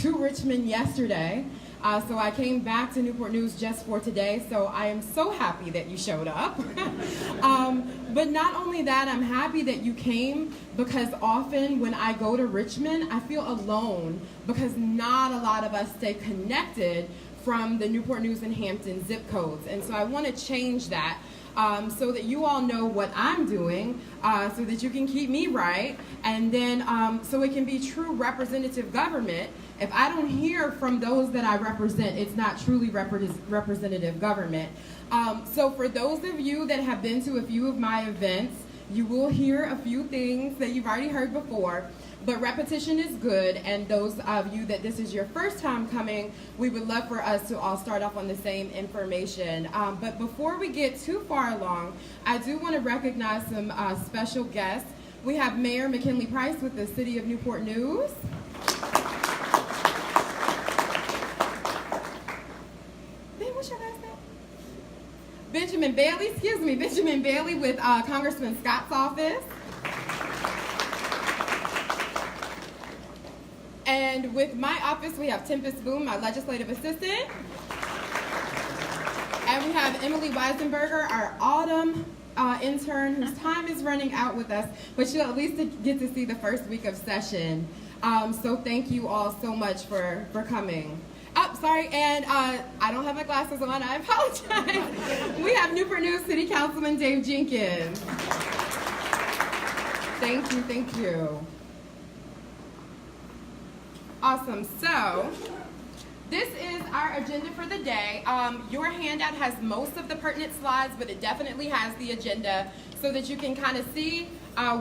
to Richmond yesterday. So I came back to Newport News just for today, so I am so happy that you showed up. But not only that, I'm happy that you came, because often when I go to Richmond, I feel alone because not a lot of us stay connected from the Newport News and Hampton zip codes. And so I want to change that so that you all know what I'm doing, so that you can keep me right, and then so it can be true representative government. If I don't hear from those that I represent, it's not truly representative government. So for those of you that have been to a few of my events, you will hear a few things that you've already heard before, but repetition is good, and those of you that this is your first time coming, we would love for us to all start off on the same information. But before we get too far along, I do want to recognize some special guests. We have Mayor McKinley Price with the City of Newport News. What's your last name? Benjamin Bailey with Congressman Scott's office. And with my office, we have Tempest Boone, my legislative assistant. And we have Emily Weisenberger, our autumn intern, whose time is running out with us, but she'll at least get to see the first week of session. So thank you all so much for coming. Oh, sorry, and I don't have my glasses on, I apologize. We have Newport News City Councilman Dave Jenkins. Thank you. Awesome, so this is our agenda for the day. Your handout has most of the pertinent slides, but it definitely has the agenda so that you can kind of see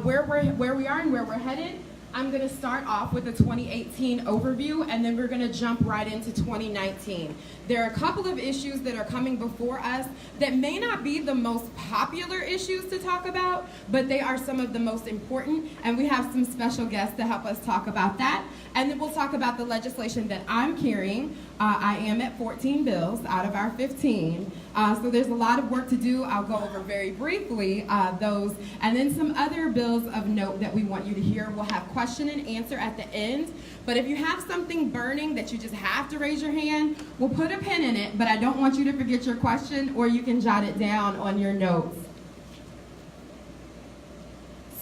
where we are and where we're headed. I'm going to start off with a 2018 overview, and then we're going to jump right into 2019. There are a couple of issues that are coming before us that may not be the most popular issues to talk about, but they are some of the most important, and we have some special guests to help us talk about that. And then we'll talk about the legislation that I'm carrying. I am at 14 bills out of our 15. So there's a lot of work to do. I'll go over very briefly those, and then some other bills of note that we want you to hear. We'll have question and answer at the end. But if you have something burning that you just have to raise your hand, we'll put a pin in it, but I don't want you to forget your question, or you can jot it down on your notes.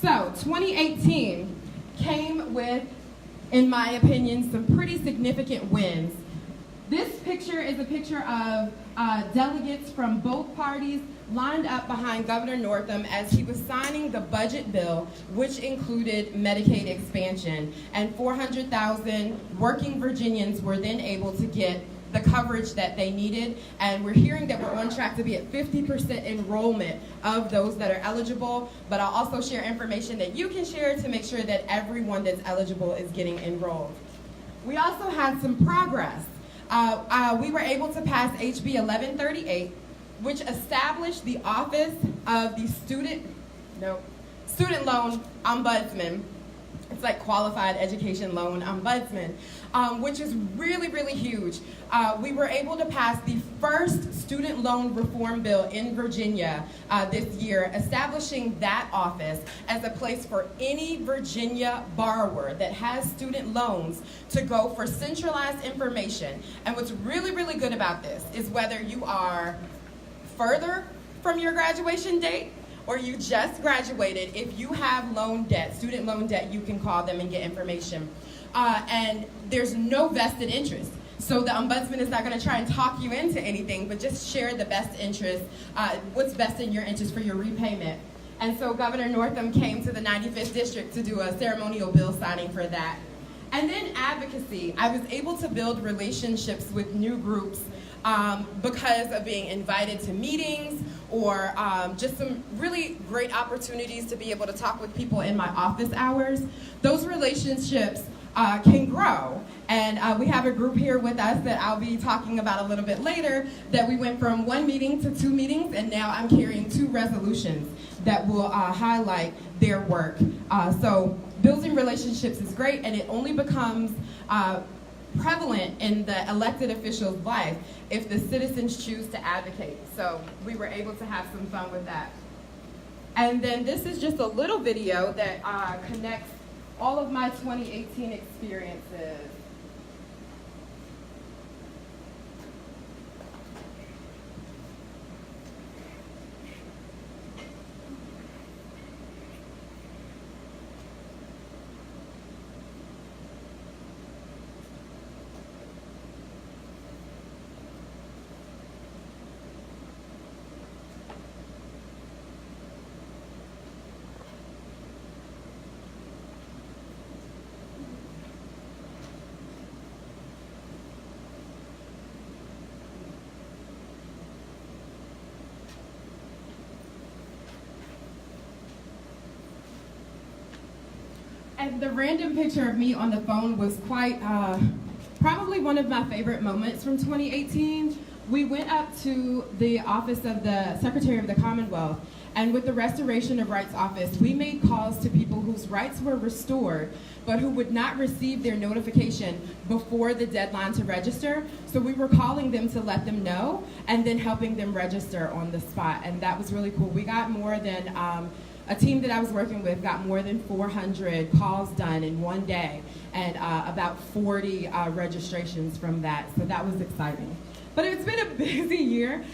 So 2018 came with, in my opinion, some pretty significant wins. This picture is a picture of delegates from both parties lined up behind Governor Northam as he was signing the budget bill, which included Medicaid expansion. And 400,000 working Virginians were then able to get the coverage that they needed. And we're hearing that we're on track to be at 50% enrollment of those that are eligible. But I'll also share information that you can share to make sure that everyone that's eligible is getting enrolled. We also had some progress. We were able to pass HB 1138, which established the office of the student loan ombudsman. It's like qualified education loan ombudsman, which is really, really huge. We were able to pass the first student loan reform bill in Virginia this year, establishing that office as a place for any Virginia borrower that has student loans to go for centralized information. And what's really, really good about this is whether you are further from your graduation date or you just graduated, if you have loan debt, student loan debt, you can call them and get information. And there's no vested interest. So the ombudsman is not going to try and talk you into anything, but just share the best interest, what's best in your interest for your repayment. And so Governor Northam came to the 95th District to do a ceremonial bill signing for that. And then advocacy. I was able to build relationships with new groups because of being invited to meetings or just some really great opportunities to be able to talk with people in my office hours. Those relationships can grow. And we have a group here with us that I'll be talking about a little bit later that we went from 1 meeting to 2 meetings, and now I'm carrying 2 resolutions that will highlight their work. So building relationships is great, and it only becomes prevalent in the elected official's life if the citizens choose to advocate. So we were able to have some fun with that. And then this is just a little video that connects all of my 2018 experiences. And the random picture of me on the phone was quite, probably one of my favorite moments from 2018. We went up to the office of the Secretary of the Commonwealth, and with the Restoration of Rights Office, we made calls to people whose rights were restored, but who would not receive their notification before the deadline to register. So we were calling them to let them know, and then helping them register on the spot, and that was really cool. We got more than, a team that I was working with got more than 400 calls done in one day, and about 40 registrations from that, so that was exciting. But it's been a busy year.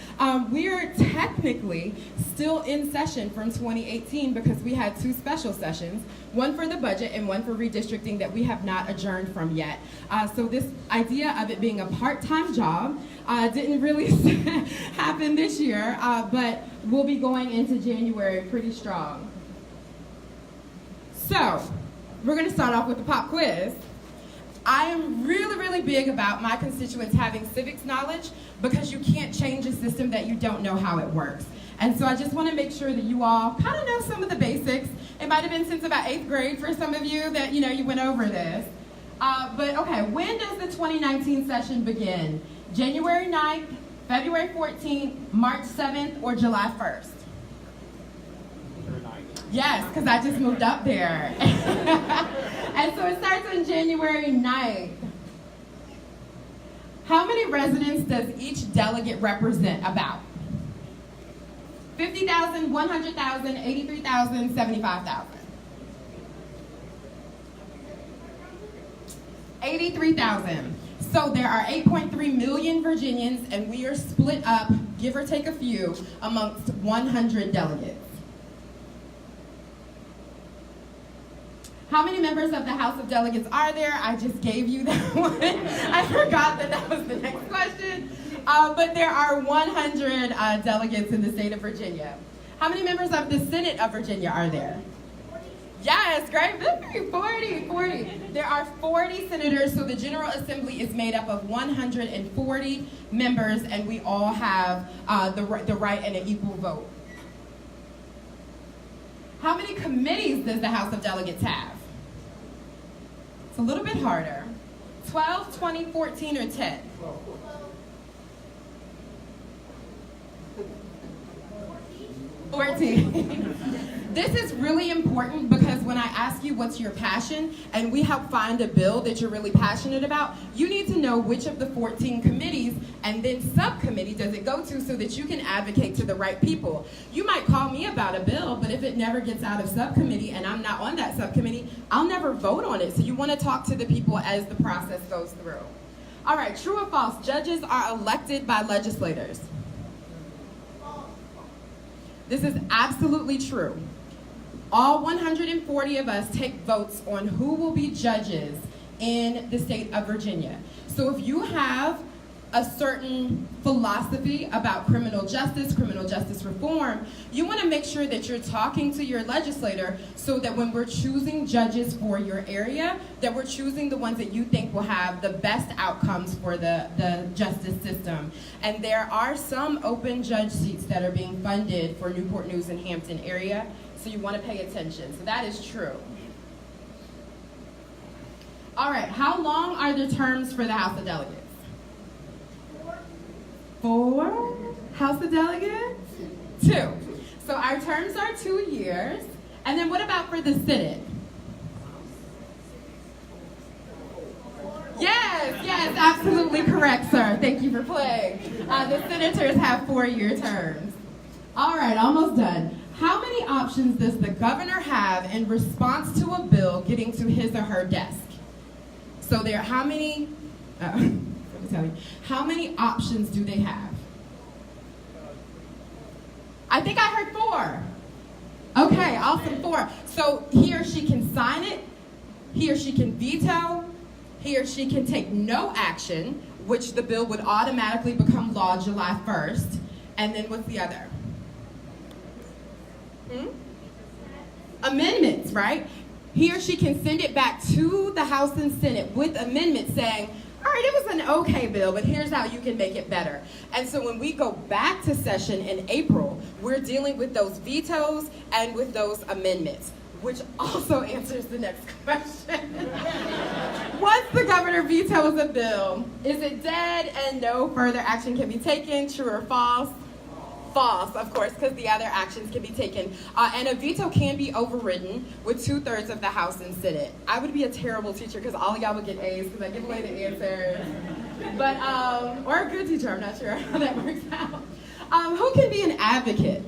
We are technically still in session from 2018 because we had 2 special sessions, one for the budget and one for redistricting that we have not adjourned from yet. So this idea of it being a part-time job didn't really happen this year, but we'll be going into January pretty strong. So we're gonna start off with the pop quiz. I am really, really big about my constituents having civics knowledge because you can't change a system that you don't know how it works. And so I just want to make sure that you all kind of know some of the basics. It might have been since about 8th grade for some of you that, you went over this. But okay, when does the 2019 session begin? January 9th, February 14th, March 7th, or July 1st? Yes, because I just moved up there. And so it starts on January 9th. How many residents does each delegate represent about? 50,000, 100,000, 83,000, 75,000. 83,000. So there are 8.3 million Virginians, and we are split up, give or take a few, amongst 100 delegates. How many members of the House of Delegates are there? I just gave you that one. I forgot that was the next question. But there are 100 delegates in the state of Virginia. How many members of the Senate of Virginia are there? Yes, great victory, 40. There are 40 senators, so the General Assembly is made up of 140 members, and we all have the right and an equal vote. How many committees does the House of Delegates have? It's a little bit harder. 12, 20, 14, or 10? 14. This is really important because when I ask you what's your passion and we help find a bill that you're really passionate about, you need to know which of the 14 committees and then subcommittee does it go to so that you can advocate to the right people. You might call me about a bill, but if it never gets out of subcommittee and I'm not on that subcommittee, I'll never vote on it. So you want to talk to the people as the process goes through. All right, true or false, judges are elected by legislators. This is absolutely true. All 140 of us take votes on who will be judges in the state of Virginia. So if you have a certain philosophy about criminal justice reform, you want to make sure that you're talking to your legislator so that when we're choosing judges for your area, that we're choosing the ones that you think will have the best outcomes for the justice system. And there are some open judge seats that are being funded for Newport News and Hampton area, so you want to pay attention. So that is true. All right, how long are the terms for the House of Delegates? 4. House of Delegates? 2. So our terms are 2 years. And then what about for the Senate? Yes, absolutely correct, sir. Thank you for playing. The senators have 4-year terms. All right, almost done. How many options does the governor have in response to a bill getting to his or her desk? So there, how many, let me tell you, how many options do they have? I think I heard 4. Okay, awesome, 4. So he or she can sign it, he or she can veto, he or she can take no action, which the bill would automatically become law July 1st. And then what's the other? Amendments, right? He or she can send it back to the House and Senate with amendments saying, all right, it was an okay bill, but here's how you can make it better. And so when we go back to session in April, we're dealing with those vetoes and with those amendments. which also answers the next question. Once the governor vetoes a bill, is it dead and no further action can be taken? True or false? False, of course, because the other actions can be taken. And a veto can be overridden with 2/3 of the House and Senate. I would be a terrible teacher because all of y'all would get A's because I give away the answers. But, or a good teacher, I'm not sure how that works out. Who can be an advocate?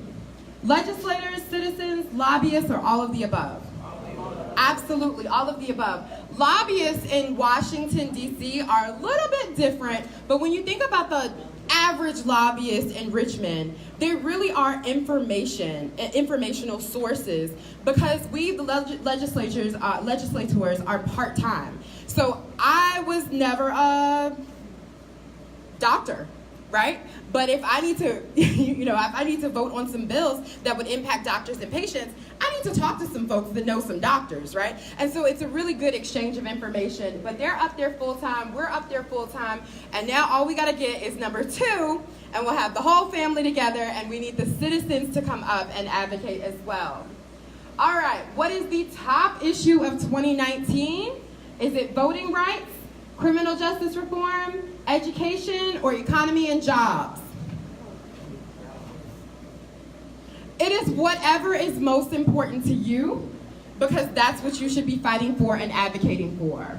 Legislators, citizens, lobbyists, or all of the above? Absolutely, all of the above. Lobbyists in Washington, D.C. are a little bit different, but when you think about the average lobbyist in Richmond, they really are informational sources because we, the legislators, are part-time. So I was never a doctor, right? But if I need to, if I need to vote on some bills that would impact doctors and patients, I need to talk to some folks that know some doctors, right? And so it's a really good exchange of information. But they're up there full-time, we're up there full-time, and now all we gotta get is number 2, and we'll have the whole family together, and we need the citizens to come up and advocate as well. All right, what is the top issue of 2019? Is it voting rights, criminal justice reform, education, or economy and jobs? It is whatever is most important to you, because that's what you should be fighting for and advocating for.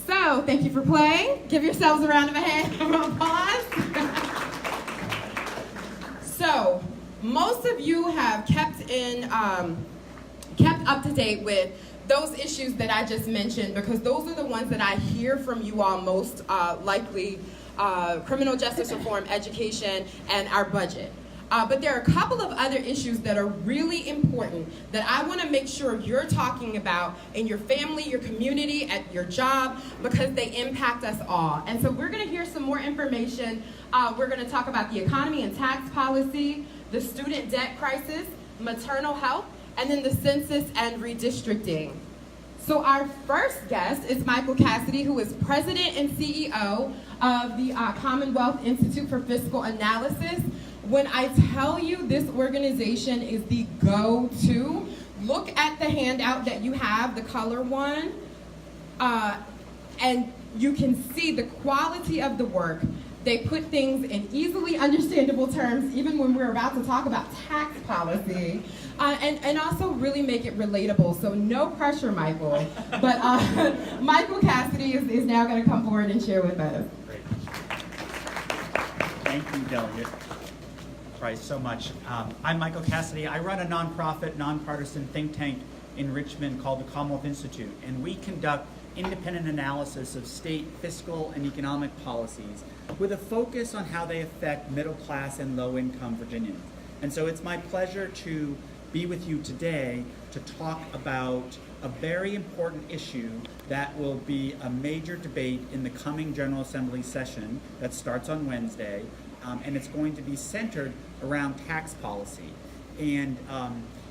So, thank you for playing. Give yourselves a round of applause. So, most of you have kept up to date with those issues that I just mentioned, because those are the ones that I hear from you all most likely, criminal justice reform, education, and our budget. But there are a couple of other issues that are really important that I want to make sure you're talking about in your family, your community, at your job, because they impact us all. And so we're going to hear some more information. We're going to talk about the economy and tax policy, the student debt crisis, maternal health, and then the census and redistricting. So our first guest is Michael Cassidy, who is president and CEO of the Commonwealth Institute for Fiscal Analysis. When I tell you this organization is the go-to, look at the handout that you have, the color one, and you can see the quality of the work. They put things in easily understandable terms, even when we're about to talk about tax policy, and also really make it relatable. So no pressure, Michael. But Michael Cassidy is now going to come forward and share with us. Great. Thank you, Delegate Price, so much. I'm Michael Cassidy. I run a nonprofit, nonpartisan think tank in Richmond called the Commonwealth Institute, and we conduct independent analysis of state fiscal and economic policies with a focus on how they affect middle class and low income Virginians. And so it's my pleasure to be with you today to talk about a very important issue that will be a major debate in the coming General Assembly session that starts on Wednesday, and it's going to be centered around tax policy. And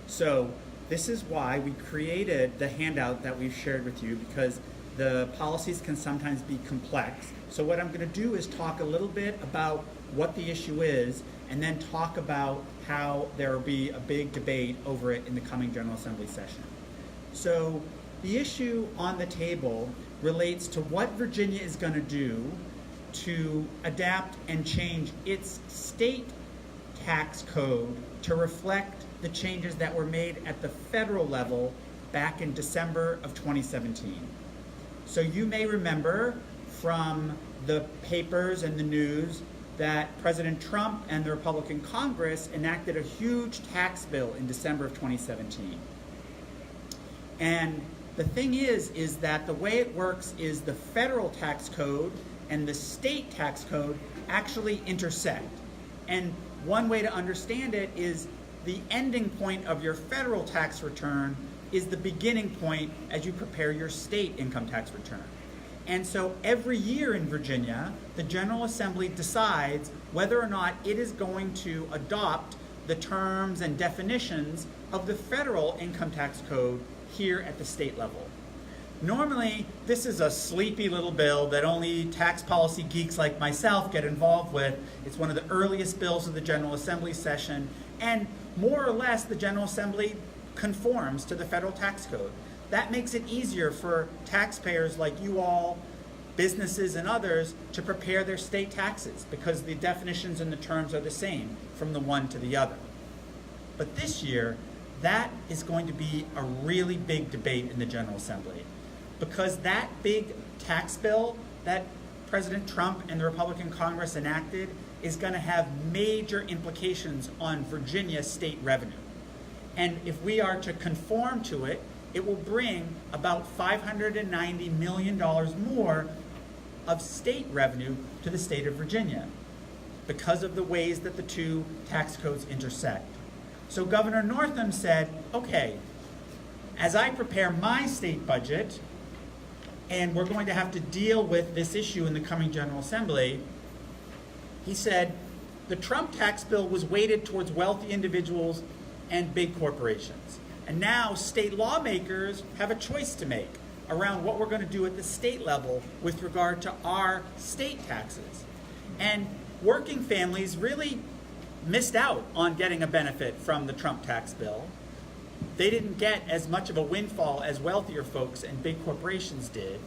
so this is why we created the handout that we've shared with you, because the policies can sometimes be complex. So what I'm going to do is talk a little bit about what the issue is, and then talk about how there will be a big debate over it in the coming General Assembly session. So the issue on the table relates to what Virginia is going to do to adapt and change its state tax code to reflect the changes that were made at the federal level back in December of 2017. So you may remember from the papers and the news that President Trump and the Republican Congress enacted a huge tax bill in December of 2017. And the thing is that the way it works is the federal tax code and the state tax code actually intersect. And one way to understand it is the ending point of your federal tax return is the beginning point as you prepare your state income tax return. And so every year in Virginia, the General Assembly decides whether or not it is going to adopt the terms and definitions of the federal income tax code here at the state level. Normally, this is a sleepy little bill that only tax policy geeks like myself get involved with. It's one of the earliest bills of the General Assembly session, and more or less the General Assembly conforms to the federal tax code. That makes it easier for taxpayers like you all, businesses and others, to prepare their state taxes because the definitions and the terms are the same from the one to the other. But this year, that is going to be a really big debate in the General Assembly because that big tax bill that President Trump and the Republican Congress enacted is going to have major implications on Virginia state revenue. And if we are to conform to it, it will bring about $590 million more of state revenue to the state of Virginia because of the ways that the two tax codes intersect. So Governor Northam said, okay, as I prepare my state budget, and we're going to have to deal with this issue in the coming General Assembly, he said, the Trump tax bill was weighted towards wealthy individuals and big corporations. And now state lawmakers have a choice to make around what we're going to do at the state level with regard to our state taxes. And working families really missed out on getting a benefit from the Trump tax bill. They didn't get as much of a windfall as wealthier folks and big corporations did.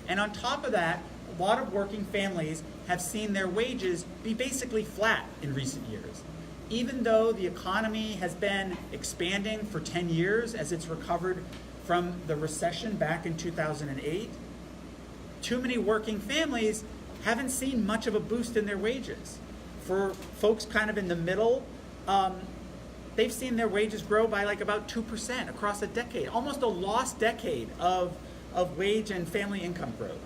And on top of that, a lot of working families have seen their wages be basically flat in recent years. Even though the economy has been expanding for 10 years as it's recovered from the recession back in 2008, too many working families haven't seen much of a boost in their wages. For folks kind of in the middle, they've seen their wages grow by like about 2% across a decade, almost a lost decade of wage and family income growth.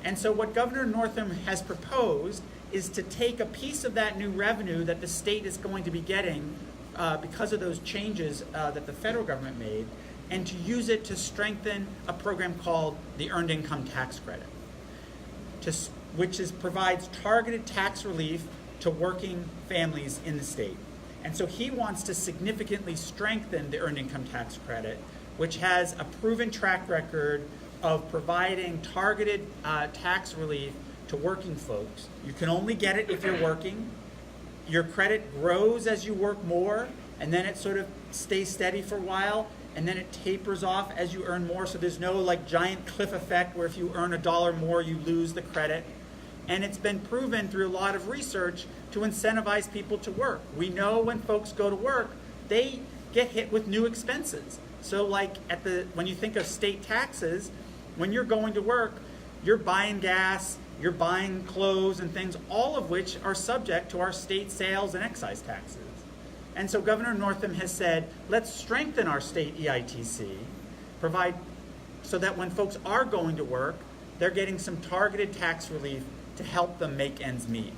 And so what Governor Northam has proposed is to take a piece of that new revenue that the state is going to be getting because of those changes that the federal government made, and to use it to strengthen a program called the Earned Income Tax Credit, which provides targeted tax relief to working families in the state. And so he wants to significantly strengthen the Earned Income Tax Credit, which has a proven track record of providing targeted tax relief to working folks. You can only get it if you're working. Your credit grows as you work more, and then it sort of stays steady for a while, and then it tapers off as you earn more. So there's no like giant cliff effect where if you earn $1 more, you lose the credit. And it's been proven through a lot of research to incentivize people to work. We know when folks go to work, they get hit with new expenses. So like when you think of state taxes, when you're going to work, you're buying gas, you're buying clothes and things, all of which are subject to our state sales and excise taxes. And so Governor Northam has said, let's strengthen our state EITC, provide so that when folks are going to work, they're getting some targeted tax relief to help them make ends meet.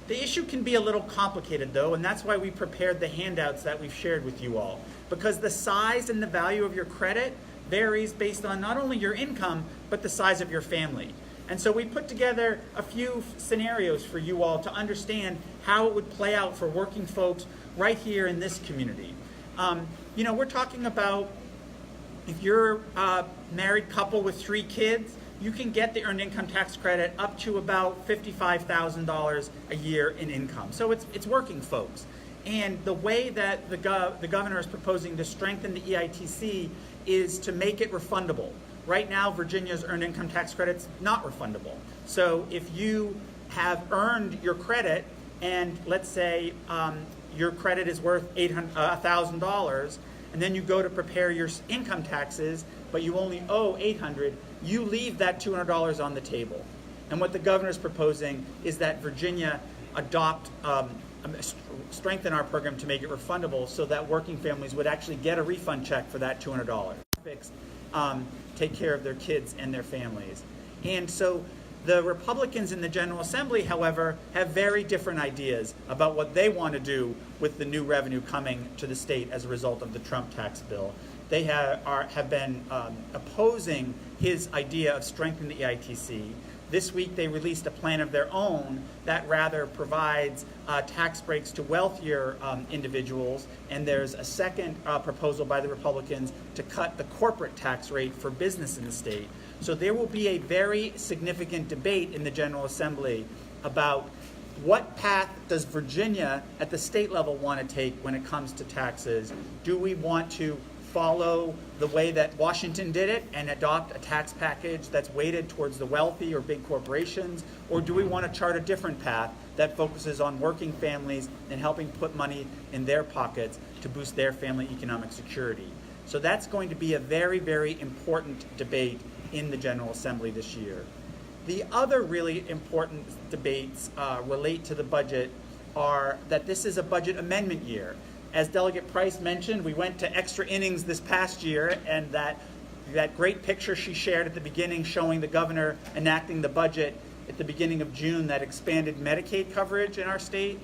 The issue can be a little complicated though, and that's why we prepared the handouts that we've shared with you all, because the size and the value of your credit varies based on not only your income, but the size of your family. And so we put together a few scenarios for you all to understand how it would play out for working folks right here in this community. We're talking about if you're a married couple with 3 kids, you can get the Earned Income Tax Credit up to about $55,000 a year in income. So it's working folks. And the way that the governor is proposing to strengthen the EITC is to make it refundable. Right now, Virginia's Earned Income Tax Credit's not refundable. So if you have earned your credit, and let's say your credit is worth $1,000, and then you go to prepare your income taxes, but you only owe $800, you leave that $200 on the table. And what the governor is proposing is that Virginia strengthen our program to make it refundable so that working families would actually get a refund check for that $200. Take care of their kids and their families. And so the Republicans in the General Assembly, however, have very different ideas about what they want to do with the new revenue coming to the state as a result of the Trump tax bill. They have been opposing his idea of strengthening the EITC. This week they released a plan of their own that rather provides tax breaks to wealthier individuals, and there's a second proposal by the Republicans to cut the corporate tax rate for business in the state. So there will be a very significant debate in the General Assembly about what path does Virginia at the state level want to take when it comes to taxes. Do we want to follow the way that Washington did it and adopt a tax package that's weighted towards the wealthy or big corporations? Or do we want to chart a different path that focuses on working families and helping put money in their pockets to boost their family economic security? So that's going to be a very, very important debate in the General Assembly this year. The other really important debates relate to the budget are that this is a budget amendment year. As Delegate Price mentioned, we went to extra innings this past year, and that great picture she shared at the beginning showing the governor enacting the budget at the beginning of June that expanded Medicaid coverage in our state,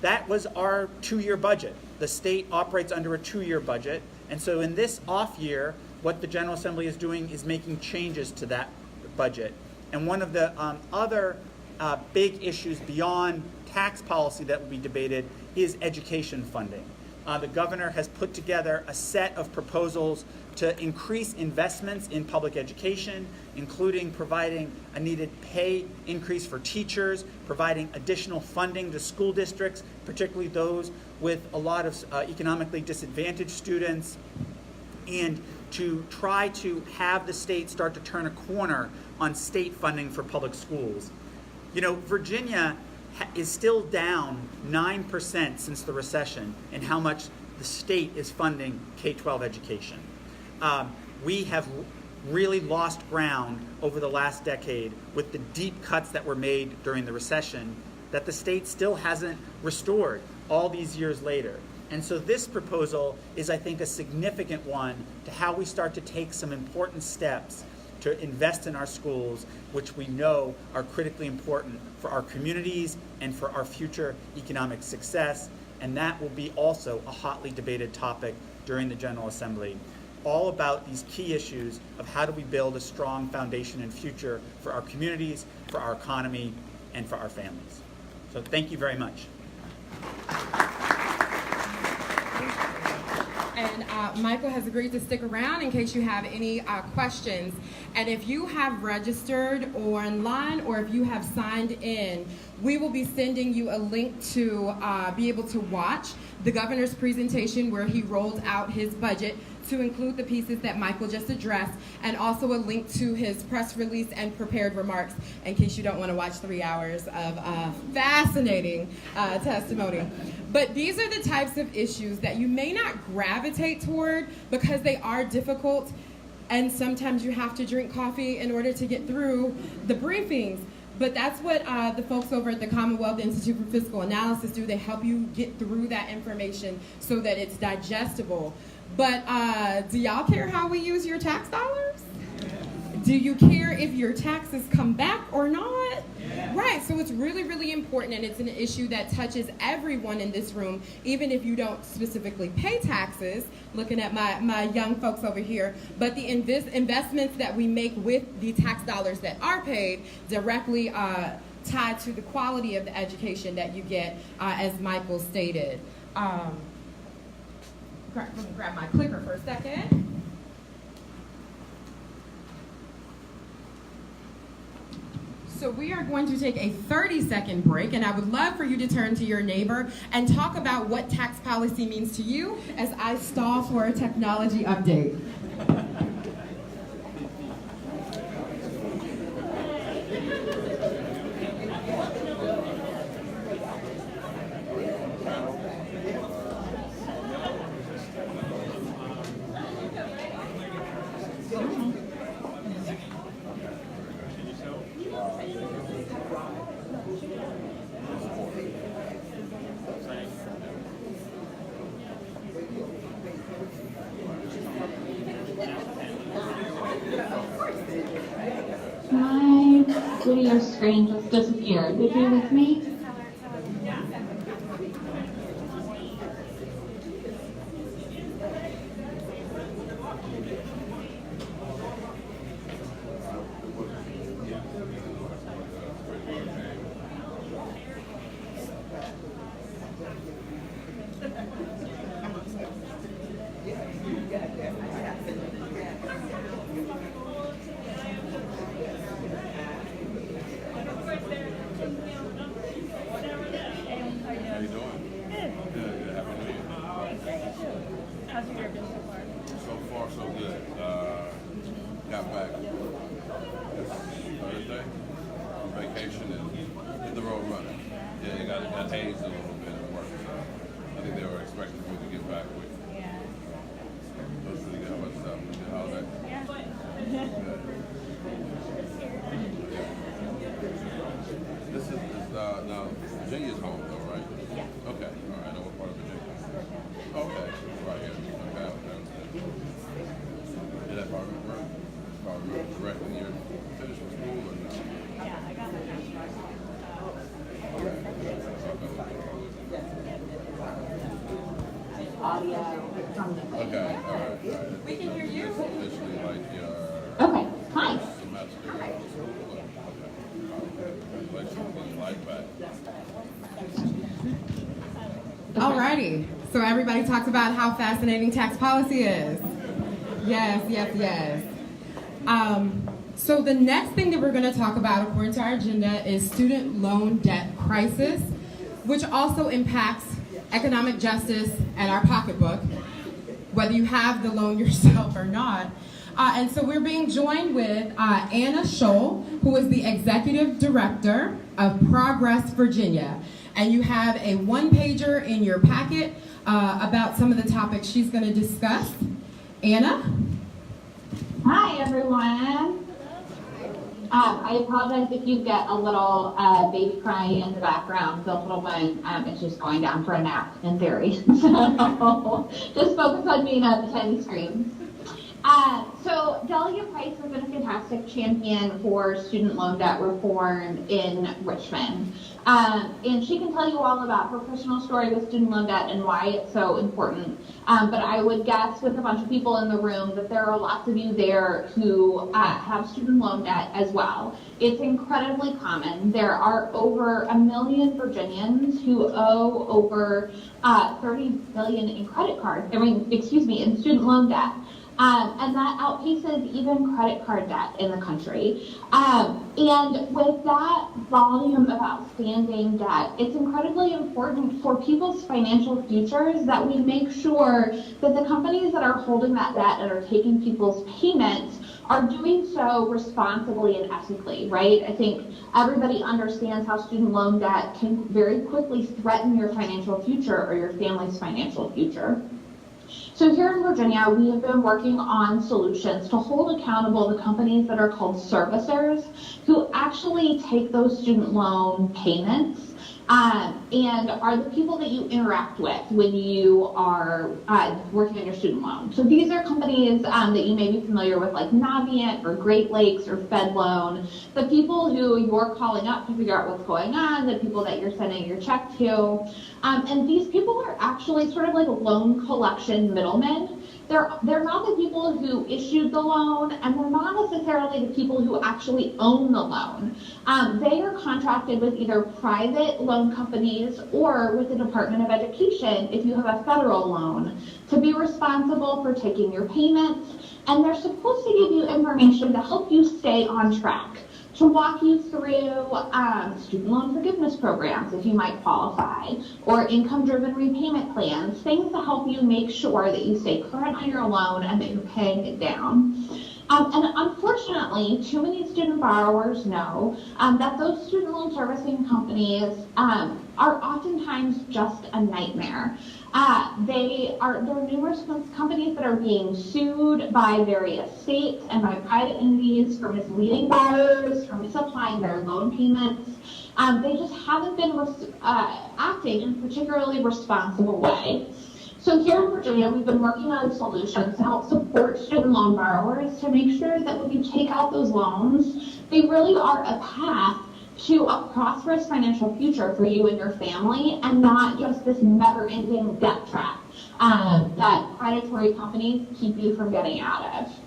that was our 2-year budget. The state operates under a 2-year budget, and so in this off year, what the General Assembly is doing is making changes to that budget. And one of the other big issues beyond tax policy that will be debated is education funding. The governor has put together a set of proposals to increase investments in public education, including providing a needed pay increase for teachers, providing additional funding to school districts, particularly those with a lot of economically disadvantaged students, and to try to have the state start to turn a corner on state funding for public schools. You know, Virginia is still down 9% since the recession in how much the state is funding K-12 education. We have really lost ground over the last decade with the deep cuts that were made during the recession that the state still hasn't restored all these years later. And so this proposal is, I think, a significant one to how we start to take some important steps to invest in our schools, which we know are critically important for our communities and for our future economic success. And that will be also a hotly debated topic during the General Assembly, all about these key issues of how do we build a strong foundation and future for our communities, for our economy, and for our families. So thank you very much. And Michael has agreed to stick around in case you have any questions. And if you have registered online or if you have signed in, we will be sending you a link to be able to watch the governor's presentation where he rolled out his budget to include the pieces that Michael just addressed, and also a link to his press release and prepared remarks in case you don't want to watch 3 hours of fascinating testimony. But these are the types of issues that you may not gravitate toward because they are difficult, and sometimes you have to drink coffee in order to get through the briefings. But that's what the folks over at the Commonwealth Institute for Fiscal Analysis do. They help you get through that information so that it's digestible. But do y'all care how we use your tax dollars? Do you care if your taxes come back or not? Yeah. Right, so it's really, really important, and it's an issue that touches everyone in this room, even if you don't specifically pay taxes, looking at my young folks over here. But the investments that we make with the tax dollars that are paid directly tied to the quality of the education that you get, as Michael stated. Let me grab my clicker for a second. So we are going to take a 30-second break, and I would love for you to turn to your neighbor and talk about what tax policy means to you as I stall for a technology update. My video screen just disappeared. Would you with me? hazed a little bit at work. So I think they were expecting me to get back with you. Yeah. That's pretty good. How about yourself? How's that? Yeah. This is now Virginia's home though, right? Yeah. Okay. All right. I know what part of Virginia. Okay. Right here. Okay. Did that part directly when you're finished with school or no? Yeah, I got my master's. Audio from the Okay. All right. We can hear you. Officially like your Okay, hi. semester of school. Okay. Congratulations on getting your life back. Alrighty, so everybody talked about how fascinating tax policy is. Yes, yes, yes. So the next thing that we're going to talk about, according to our agenda, is student loan debt crisis, which also impacts economic justice and our pocketbook, whether you have the loan yourself or not. And so we're being joined with Anna Scholl, who is the Executive Director of Progress Virginia. And you have a one-pager in your packet about some of the topics she's going to discuss. Anna? Hi, everyone. I apologize if you get a little baby cry in the background. The little one is just going down for a nap, in theory. So just focus on me, not the tiny screams. So Delegate Price has been a fantastic champion for student loan debt reform in Richmond. And she can tell you all about her personal story with student loan debt and why it's so important. But I would guess with a bunch of people in the room that there are lots of you there who have student loan debt as well. It's incredibly common. There are over 1 million Virginians who owe over $30 billion in in student loan debt. And that outpaces even credit card debt in the country. And with that volume of outstanding debt, it's incredibly important for people's financial futures that we make sure that the companies that are holding that debt and are taking people's payments are doing so responsibly and ethically, right? I think everybody understands how student loan debt can very quickly threaten your financial future or your family's financial future. So here in Virginia, we have been working on solutions to hold accountable the companies that are called servicers who actually take those student loan payments and are the people that you interact with when you are working on your student loan. So these are companies that you may be familiar with, like Navient or Great Lakes or Fed Loan, the people who you're calling up to figure out what's going on, the people that you're sending your check to. And these people are actually sort of like loan collection middlemen. They're not the people who issued the loan, and they're not necessarily the people who actually own the loan. They are contracted with either private loan companies or with the Department of Education, if you have a federal loan, to be responsible for taking your payments. And they're supposed to give you information to help you stay on track, to walk you through student loan forgiveness programs, if you might qualify, or income-driven repayment plans, things to help you make sure that you stay current on your loan and that you're paying it down. And unfortunately, too many student borrowers know that those student loan servicing companies are oftentimes just a nightmare. There are numerous companies that are being sued by various states and by private entities for misleading borrowers, for misapplying their loan payments. They just haven't been acting in a particularly responsible way. So here in Virginia, we've been working on solutions to help support student loan borrowers to make sure that when you take out those loans, they really are a path to a prosperous financial future for you and your family, and not just this never-ending debt trap that predatory companies keep you from getting out of.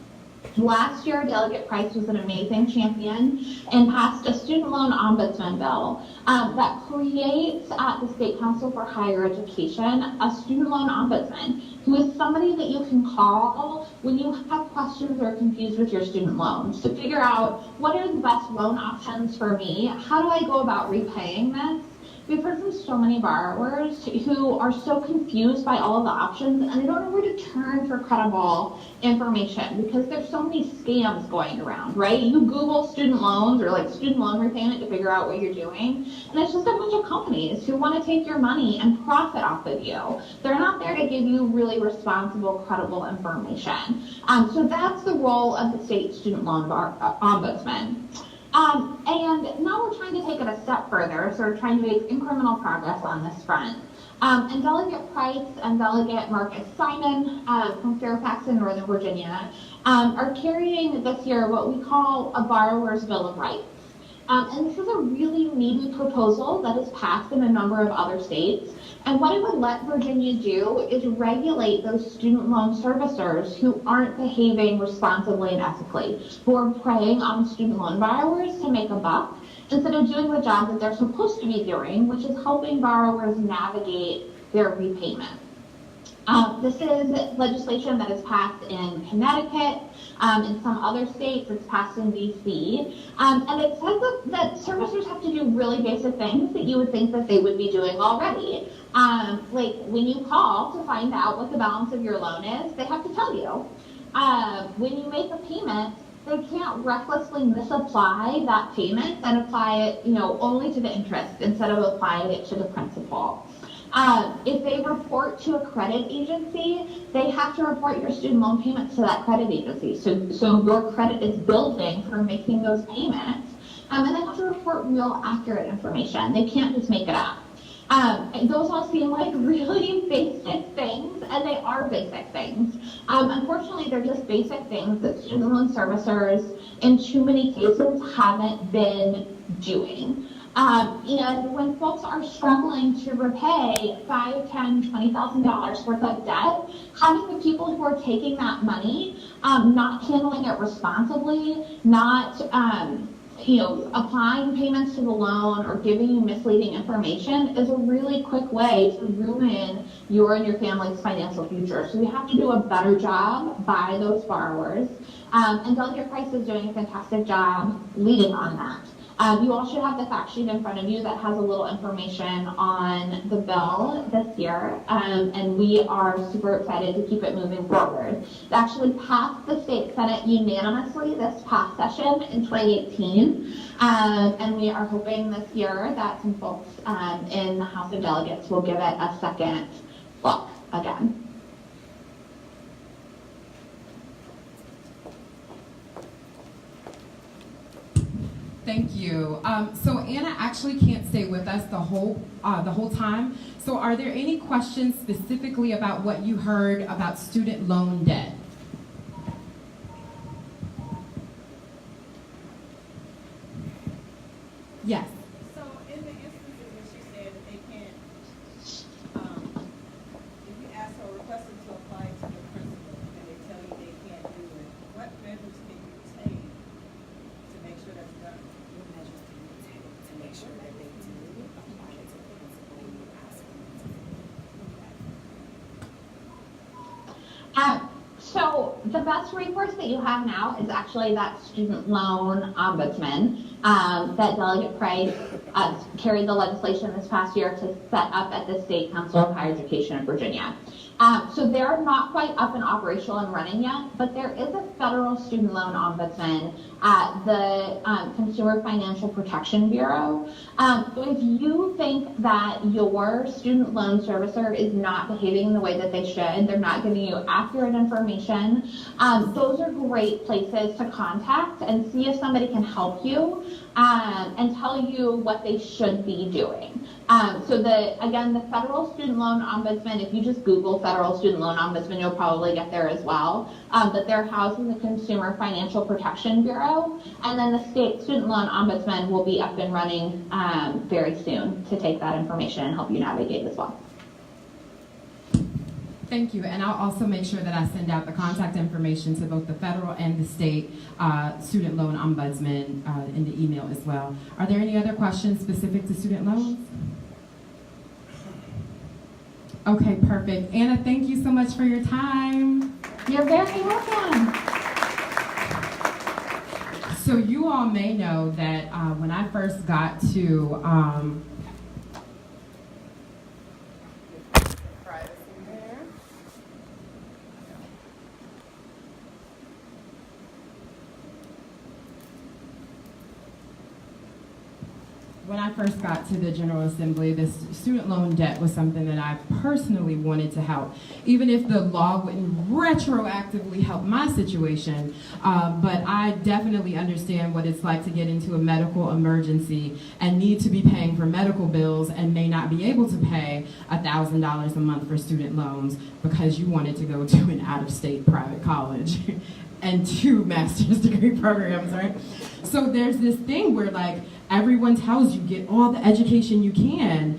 Last year, Delegate Price was an amazing champion and passed a student loan ombudsman bill that creates at the State Council for Higher Education a student loan ombudsman who is somebody that you can call when you have questions or are confused with your student loans to figure out what are the best loan options for me, how do I go about repaying this, we've heard from so many borrowers who are so confused by all of the options and they don't know where to turn for credible information because there's so many scams going around, right? You Google student loans or like student loan repayment to figure out what you're doing, and it's just a bunch of companies who want to take your money and profit off of you. They're not there to give you really responsible, credible information. So that's the role of the state student loan ombudsman. And now we're trying to take it a step further, so we're trying to make incremental progress on this front. And Delegate Price and Delegate Marcus Simon from Fairfax in Northern Virginia are carrying this year what we call a borrower's bill of rights. And this is a really needy proposal that is passed in a number of other states. And what it would let Virginia do is regulate those student loan servicers who aren't behaving responsibly and ethically, who are preying on student loan borrowers to make a buck, instead of doing the job that they're supposed to be doing, which is helping borrowers navigate their repayment. This is legislation that is passed in Connecticut, in some other states, it's passed in DC, and it says that servicers have to do really basic things that you would think that they would be doing already. Like when you call to find out what the balance of your loan is, they have to tell you. When you make a payment, they can't recklessly misapply that payment and apply it, only to the interest instead of applying it to the principal. If they report to a credit agency, they have to report your student loan payments to that credit agency. So your credit is building for making those payments. And they have to report real accurate information. They can't just make it up. Those all seem like really basic things, and they are basic things. Unfortunately, they're just basic things that student loan servicers in too many cases haven't been doing. And when folks are struggling to repay $5,000, $10,000, $20,000 worth of debt, having the people who are taking that money, not handling it responsibly, not applying payments to the loan or giving you misleading information is a really quick way to ruin your and your family's financial future. So we have to do a better job by those borrowers. And Delegate Price is doing a fantastic job leading on that. You all should have the fact sheet in front of you that has a little information on the bill this year, and we are super excited to keep it moving forward. It actually passed the state Senate unanimously this past session in 2018, and we are hoping this year that some folks in the House of Delegates will give it a second look again. Thank you. So Anna actually can't stay with us the whole time. So are there any questions specifically about what you heard about student loan debt? Yes. So in the instances when she said that they can't, if you ask or request them to apply to the principal and they tell you they can't do it, what measures can you take to make sure that's done? What measures can you take to make sure that they do apply it to the principal when you ask them to do that? So the best recourse that you have now is actually that student loan ombudsman that Delegate Price carried the legislation this past year to set up at the State Council of Higher Education in Virginia. So they're not quite up and operational and running yet, but there is a federal student loan ombudsman at the Consumer Financial Protection Bureau. If you think that your student loan servicer is not behaving the way that they should, they're not giving you accurate information, those are great places to contact and see if somebody can help you and tell you what they should be doing. So the federal student loan ombudsman, if you just Google federal student loan ombudsman, you'll probably get there as well. But they're housed in the Consumer Financial Protection Bureau. And then the state student loan ombudsman will be up and running very soon to take that information and help you navigate as well. Thank you, and I'll also make sure that I send out the contact information to both the federal and the state student loan ombudsman in the email as well. Are there any other questions specific to student loans? Okay, perfect. Anna, thank you so much for your time. You're very welcome. So you all may know that when I first got to first got to the General Assembly, this student loan debt was something that I personally wanted to help, even if the law wouldn't retroactively help my situation. But I definitely understand what it's like to get into a medical emergency and need to be paying for medical bills and may not be able to pay $1,000 a month for student loans because you wanted to go to an out-of-state private college and 2 master's degree programs, right? So there's this thing where like everyone tells you get all the education you can,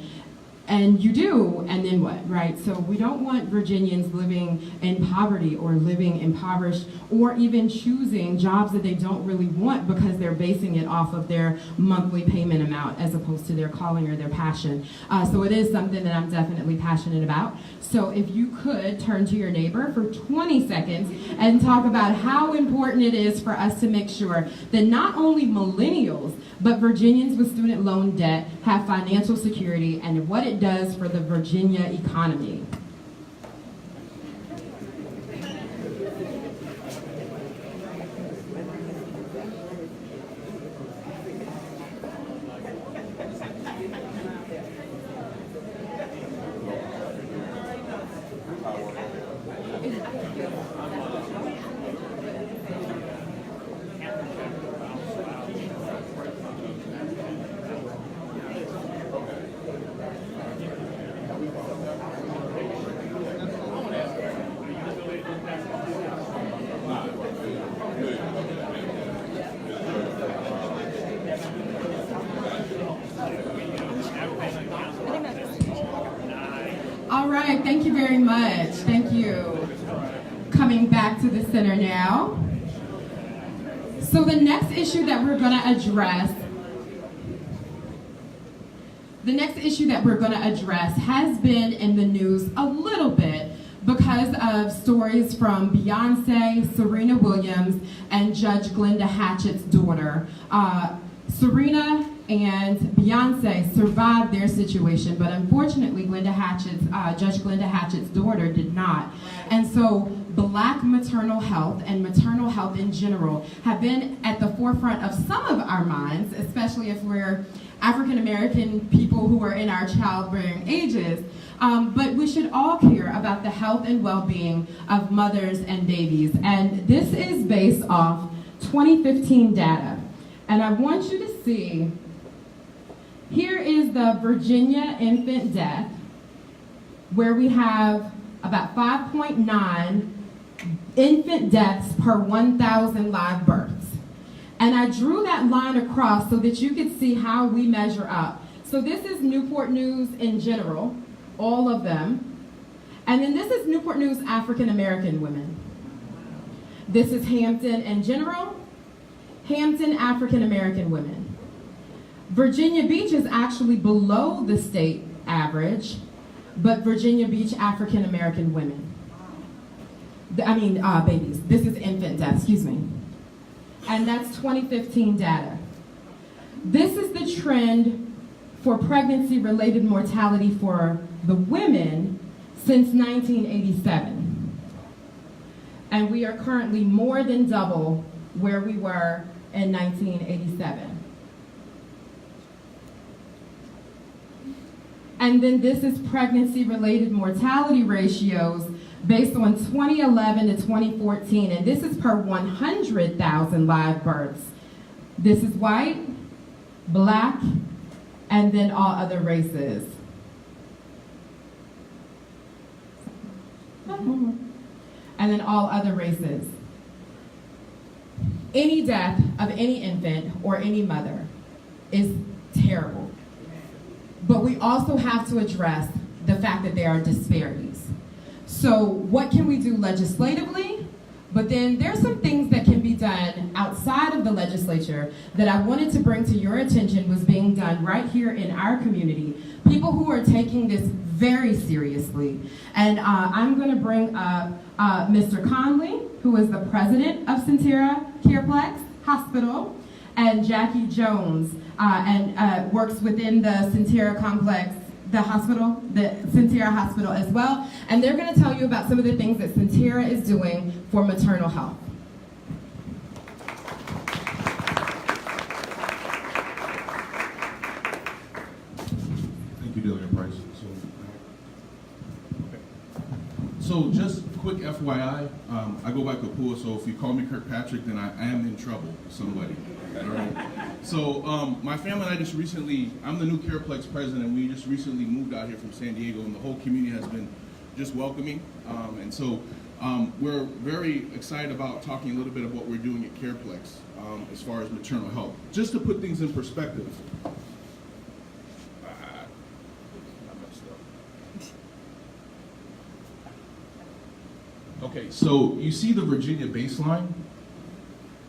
and you do, and then what, right? So we don't want Virginians living in poverty or living impoverished or even choosing jobs that they don't really want because they're basing it off of their monthly payment amount as opposed to their calling or their passion. So it is something that I'm definitely passionate about. So if you could turn to your neighbor for 20 seconds and talk about how important it is for us to make sure that not only millennials, but Virginians with student loan debt have financial security and what it does for the Virginia economy. All right, thank you very much. Thank you. Coming back to the center now. So the next issue that we're going to address has been in the news a little bit because of stories from Beyonce, Serena Williams, and Judge Glenda Hatchett's daughter. Serena and Beyonce survived their situation, but unfortunately, Judge Glenda Hatchett's daughter did not. And so Black maternal health and maternal health in general have been at the forefront of some of our minds, especially if we're African American people who are in our childbearing ages. But we should all care about the health and well-being of mothers and babies. And this is based off 2015 data. And I want you to see, here is the Virginia infant death, where we have about 5.9 infant deaths per 1,000 live births. And I drew that line across so that you could see how we measure up. So this is Newport News in general, all of them. And then this is Newport News African American women. This is Hampton in general, Hampton African American women. Virginia Beach is actually below the state average, but Virginia Beach African American women. Babies. This is infant death, excuse me. And that's 2015 data. This is the trend for pregnancy-related mortality for the women since 1987. And we are currently more than double where we were in 1987. And then this is pregnancy-related mortality ratios based on 2011 to 2014, and this is per 100,000 live births. This is white, black, and then all other races. And then all other races. Any death of any infant or any mother is terrible. But we also have to address the fact that there are disparities. So what can we do legislatively? But then there's some things that can be done outside of the legislature that I wanted to bring to your attention was being done right here in our community. People who are taking this very seriously. And I'm going to bring up Mr. Conley, who is the president of Centera Careplex Hospital, and Jackie Jones, and works within the Centera complex, the hospital, the Centera Hospital as well. And they're going to tell you about some of the things that Centera is doing for maternal health. you, Delegate Price. So just quick FYI, I go by Kapua, so if you call me Kirkpatrick, then I am in trouble with somebody. All right. So my family and I just recently, I'm the new CarePlex president, and we just recently moved out here from San Diego, and the whole community has been just welcoming. And so we're very excited about talking a little bit about what we're doing at CarePlex as far as maternal health. Just to put things in perspective. Okay, so you see the Virginia baseline?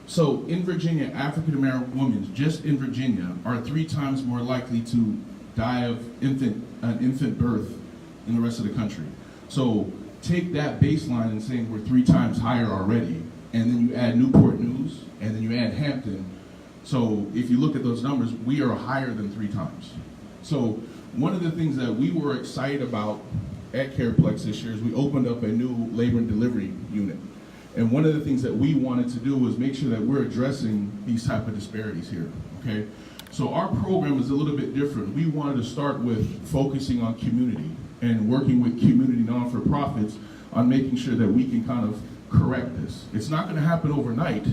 So in Virginia, African American women, just in Virginia, are 3 times more likely to die of infant birth than the rest of the country. So take that baseline and saying we're 3 times higher already, and then you add Newport News, and then you add Hampton. So if you look at those numbers, we are higher than 3 times. So one of the things that we were excited about at CarePlex this year is we opened up a new labor and delivery unit. And one of the things that we wanted to do was make sure that we're addressing these type of disparities here, okay? So our program is a little bit different. We wanted to start with focusing on community and working with community non-for-profits on making sure that we can kind of correct this. It's not gonna happen overnight,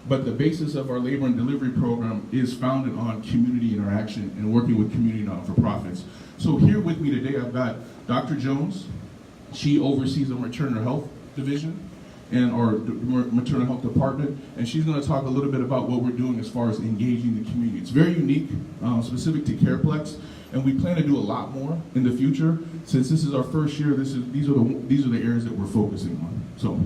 but the basis of our labor and delivery program is founded on community interaction and working with community non-for-profits. So here with me today, I've got Dr. Jones. She oversees our maternal health division and our maternal health department, and she's going to talk a little bit about what we're doing as far as engaging the community. It's very unique, specific to CarePlex, and we plan to do a lot more in the future. Since this is our first year, these are the areas that we're focusing on. So.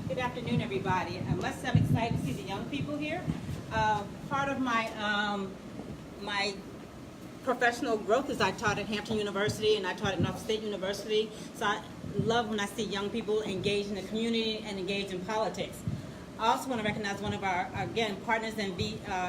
Good afternoon, everybody. I must say I'm excited to see the young people here. Part of my my professional growth is I taught at Hampton University and I taught at North State University. So I love when I see young people engage in the community and engage in politics. I also want to recognize one of our, again, partners and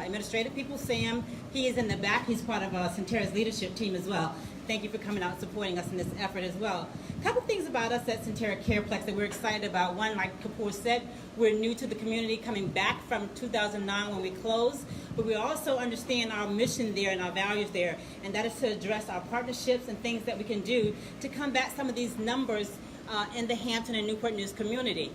administrative people, Sam. He is in the back. He's part of Centera's leadership team as well. Thank you for coming out and supporting us in this effort as well. A couple things about us at Centera CarePlex that we're excited about. One, like Kapoor said, we're new to the community, coming back from 2009 when we closed, but we also understand our mission there and our values there, and that is to address our partnerships and things that we can do to combat some of these numbers in the Hampton and Newport News community.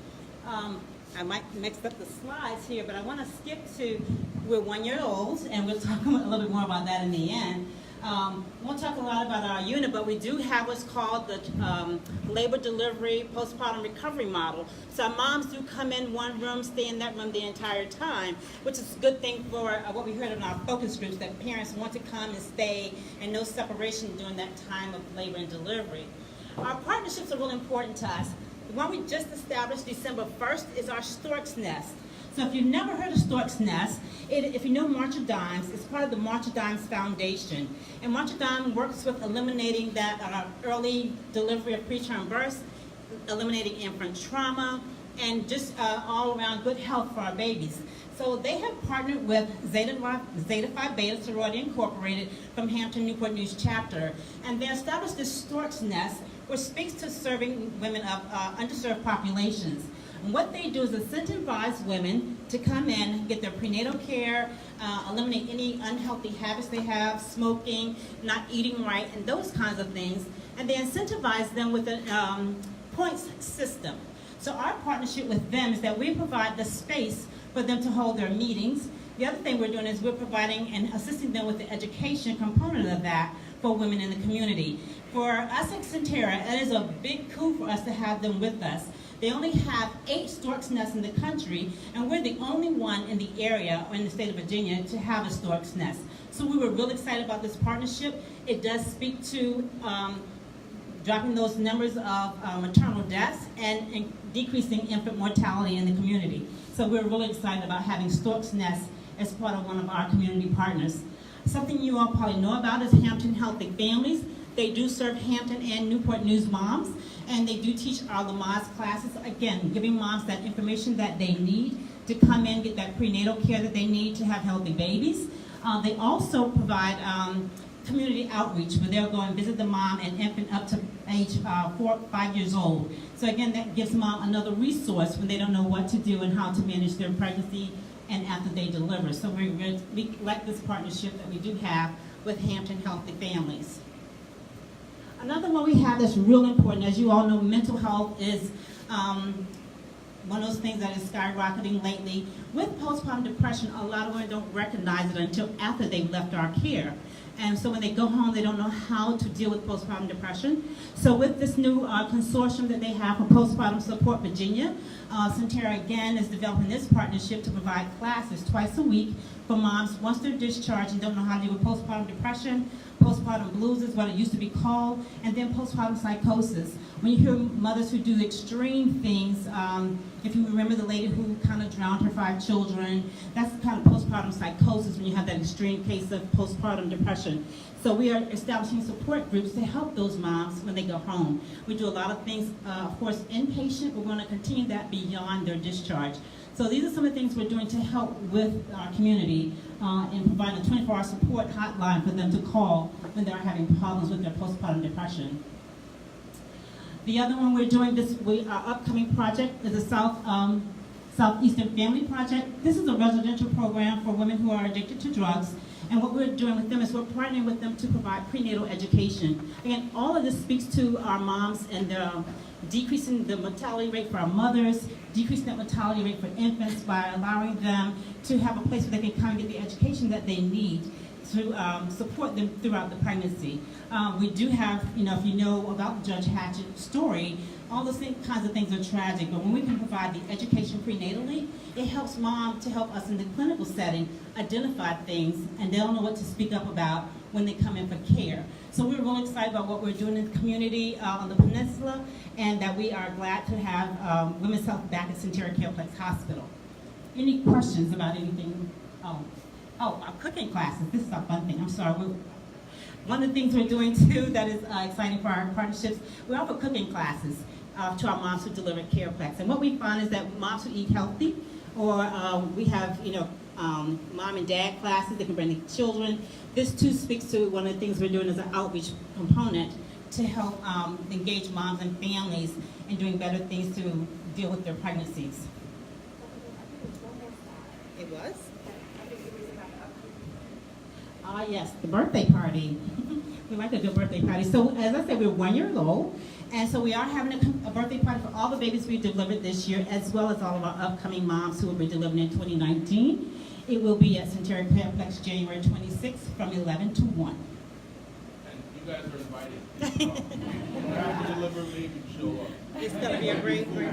I might mix up the slides here, but I want to skip to, we're 1 year old, and we'll talk a little bit more about that in the end. Won't talk a lot about our unit, but we do have what's called the labor delivery postpartum recovery model. So our moms do come in one room, stay in that room the entire time, which is a good thing for what we heard in our focus groups, that parents want to come and stay and no separation during that time of labor and delivery. Our partnerships are really important to us. The one we just established December 1st is our Stork's Nest. So if you've never heard of Stork's Nest, if you know Marcia Dimes, it's part of the Marcia Dimes Foundation. And Marcia Dimes works with eliminating that early delivery of preterm births, eliminating infant trauma, and just all around good health for our babies. So they have partnered with Zeta Phi Beta Sorority Incorporated from Hampton Newport News chapter, and they established this Stork's Nest, which speaks to serving women of underserved populations. And what they do is incentivize women to come in, get their prenatal care, eliminate any unhealthy habits they have, smoking, not eating right, and those kinds of things. And they incentivize them with a points system. So our partnership with them is that we provide the space for them to hold their meetings. The other thing we're doing is we're providing and assisting them with the education component of that for women in the community. For us at Centera, it is a big coup for us to have them with us. They only have 8 Stork's Nests in the country, and we're the only one in the area, or in the state of Virginia, to have a Stork's Nest. So we were really excited about this partnership. It does speak to dropping those numbers of maternal deaths and decreasing infant mortality in the community. So we're really excited about having Stork's Nest as part of one of our community partners. Something you all probably know about is Hampton Healthy Families. They do serve Hampton and Newport News moms, and they do teach our Lamaze classes, again, giving moms that information that they need to come in, get that prenatal care that they need to have healthy babies. They also provide community outreach where they'll go and visit the mom and infant up to age 4 or 5 years old. So again, that gives mom another resource when they don't know what to do and how to manage their pregnancy and after they deliver. So we like this partnership that we do have with Hampton Healthy Families. Another one we have that's real important, as you all know, mental health is one of those things that is skyrocketing lately. With postpartum depression, a lot of women don't recognize it until after they've left our care. And so when they go home, they don't know how to deal with postpartum depression. So with this new consortium that they have for Postpartum Support Virginia, Centera again is developing this partnership to provide classes twice a week for moms once they're discharged and don't know how to deal with postpartum depression. Postpartum blues is what it used to be called, and then postpartum psychosis. When you hear mothers who do extreme things, if you remember the lady who kind of drowned her 5 children, that's the kind of postpartum psychosis when you have that extreme case of postpartum depression. So we are establishing support groups to help those moms when they go home. We do a lot of things, of course, inpatient. We're going to continue that beyond their discharge. So these are some of the things we're doing to help with our community and providing a 24-hour support hotline for them to call when they're having problems with their postpartum depression. The other one we're doing our upcoming project is the Southeastern Family Project. This is a residential program for women who are addicted to drugs. And what we're doing with them is we're partnering with them to provide prenatal education. Again, all of this speaks to our moms and decreasing the mortality rate for our mothers, decreasing that mortality rate for infants by allowing them to have a place where they can come and get the education that they need to support them throughout the pregnancy. We do have, if you know about Judge Hatchett's story, all those kinds of things are tragic, but when we can provide the education prenatally, it helps mom to help us in the clinical setting identify things, and they'll know what to speak up about when they come in for care. So we're really excited about what we're doing in the community on the peninsula, and that we are glad to have Women's Health back at Centera Careplex Hospital. Any questions about anything? Our cooking classes. This is a fun thing. I'm sorry. One of the things we're doing too that is exciting for our partnerships, we offer cooking classes to our moms who deliver Careplex. And what we find is that moms who eat healthy, or we have mom and dad classes, they can bring the children. This too speaks to one of the things we're doing as an outreach component to help engage moms and families in doing better things to deal with their pregnancies. It was? Yes, the birthday party. We like to do a birthday party. So as I said, we're 1 year old, and so we are having a birthday party for all the babies we delivered this year, as well as all of our upcoming moms who will be delivering in 2019. It will be at Centera Careplex January 26th from 11 to 1. And you guys are invited. You don't have to deliver, maybe show up. It's going to be a great party.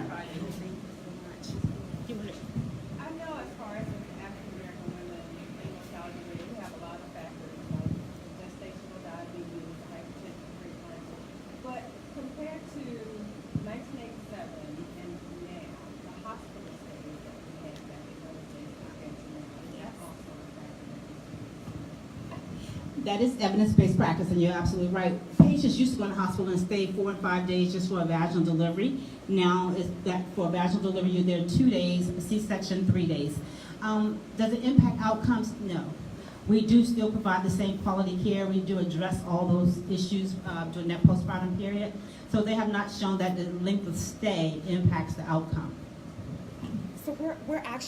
I know as far as African American women and mortality rate, we have a lot of factors like gestational diabetes, hypertension, preeclampsia. But compared to 1987 and now, the hospital stays that we had back in those days compared to now, that's also a factor. That is evidence-based practice, and you're absolutely right. Patients used to go to the hospital and stay 4 and 5 days just for a vaginal delivery. Now, is that for a vaginal delivery, you're there 2 days, a C-section 3 days. Does it impact outcomes? No. We do still provide the same quality care. We do address all those issues during that postpartum period. So they have not shown that the length of stay impacts the outcome. So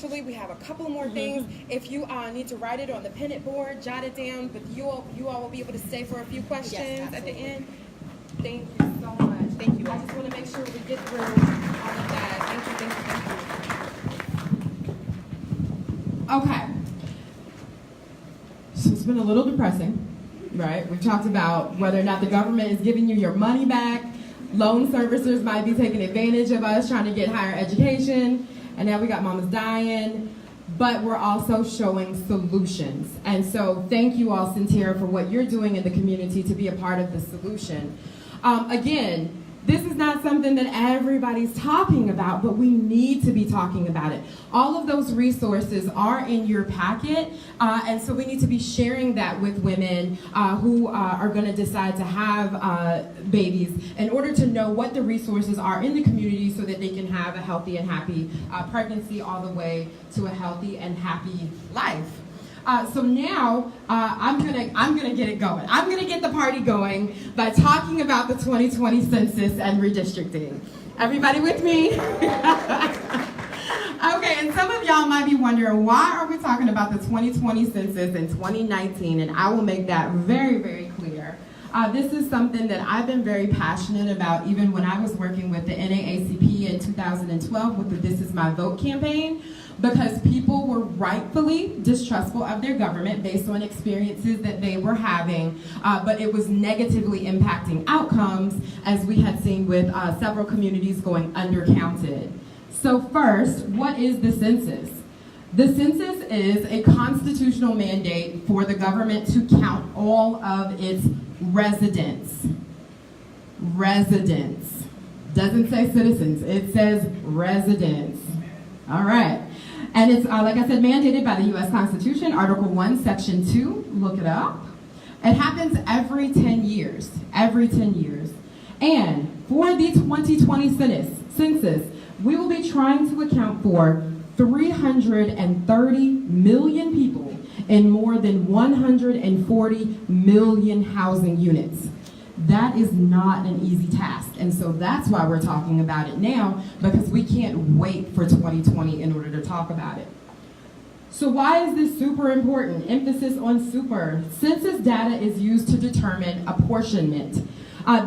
we have a couple more things. If you need to write it on the pennant board, jot it down, but you all will be able to stay for a few questions at the end. Thank you so much. Thank you. I just want to make sure we get through all of that. Thank you. Okay. So it's been a little depressing, right? We've talked about whether or not the government is giving you your money back. Loan servicers might be taking advantage of us trying to get higher education. And now we got mamas dying. But we're also showing solutions. And so thank you all, Centera, for what you're doing in the community to be a part of the solution. Again, this is not something that everybody's talking about, but we need to be talking about it. All of those resources are in your packet, and so we need to be sharing that with women who are going to decide to have babies in order to know what the resources are in the community so that they can have a healthy and happy pregnancy all the way to a healthy and happy life. So now I'm gonna get it going. I'm gonna get the party going by talking about the 2020 census and redistricting. Everybody with me? Okay, and some of y'all might be wondering, why are we talking about the 2020 census in 2019? And I will make that very, very clear. This is something that I've been very passionate about even when I was working with the NAACP in 2012 with the This Is My Vote campaign, because people were rightfully distrustful of their government based on experiences that they were having, but it was negatively impacting outcomes, as we had seen with several communities going undercounted. So first, what is the census? The census is a constitutional mandate for the government to count all of its residents. Residents. Doesn't say citizens, it says residents. All right. And it's, like I said, mandated by the U.S. Constitution, Article 1, Section 2. Look it up. It happens every 10 years. Every 10 years. And for the 2020 census, we will be trying to account for 330 million people in more than 140 million housing units. That is not an easy task, and so that's why we're talking about it now, because we can't wait for 2020 in order to talk about it. So why is this super important? Emphasis on super. Census data is used to determine apportionment.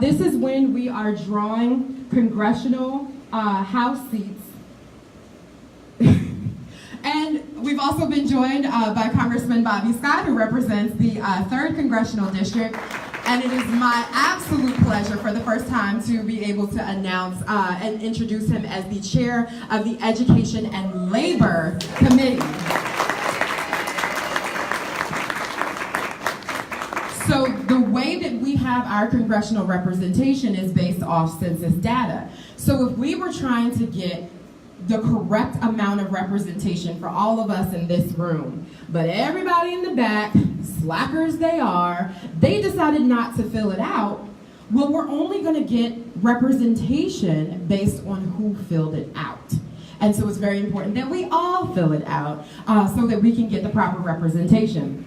This is when we are drawing congressional House seats. And we've also been joined by Congressman Bobby Scott, who represents the 3rd Congressional District. And it is my absolute pleasure for the first time to be able to announce and introduce him as the chair of the Education and Labor Committee. So the way that we have our congressional representation is based off census data. So if we were trying to get the correct amount of representation for all of us in this room, but everybody in the back, slackers they are, they decided not to fill it out, well, we're only going to get representation based on who filled it out. And so it's very important that we all fill it out so that we can get the proper representation.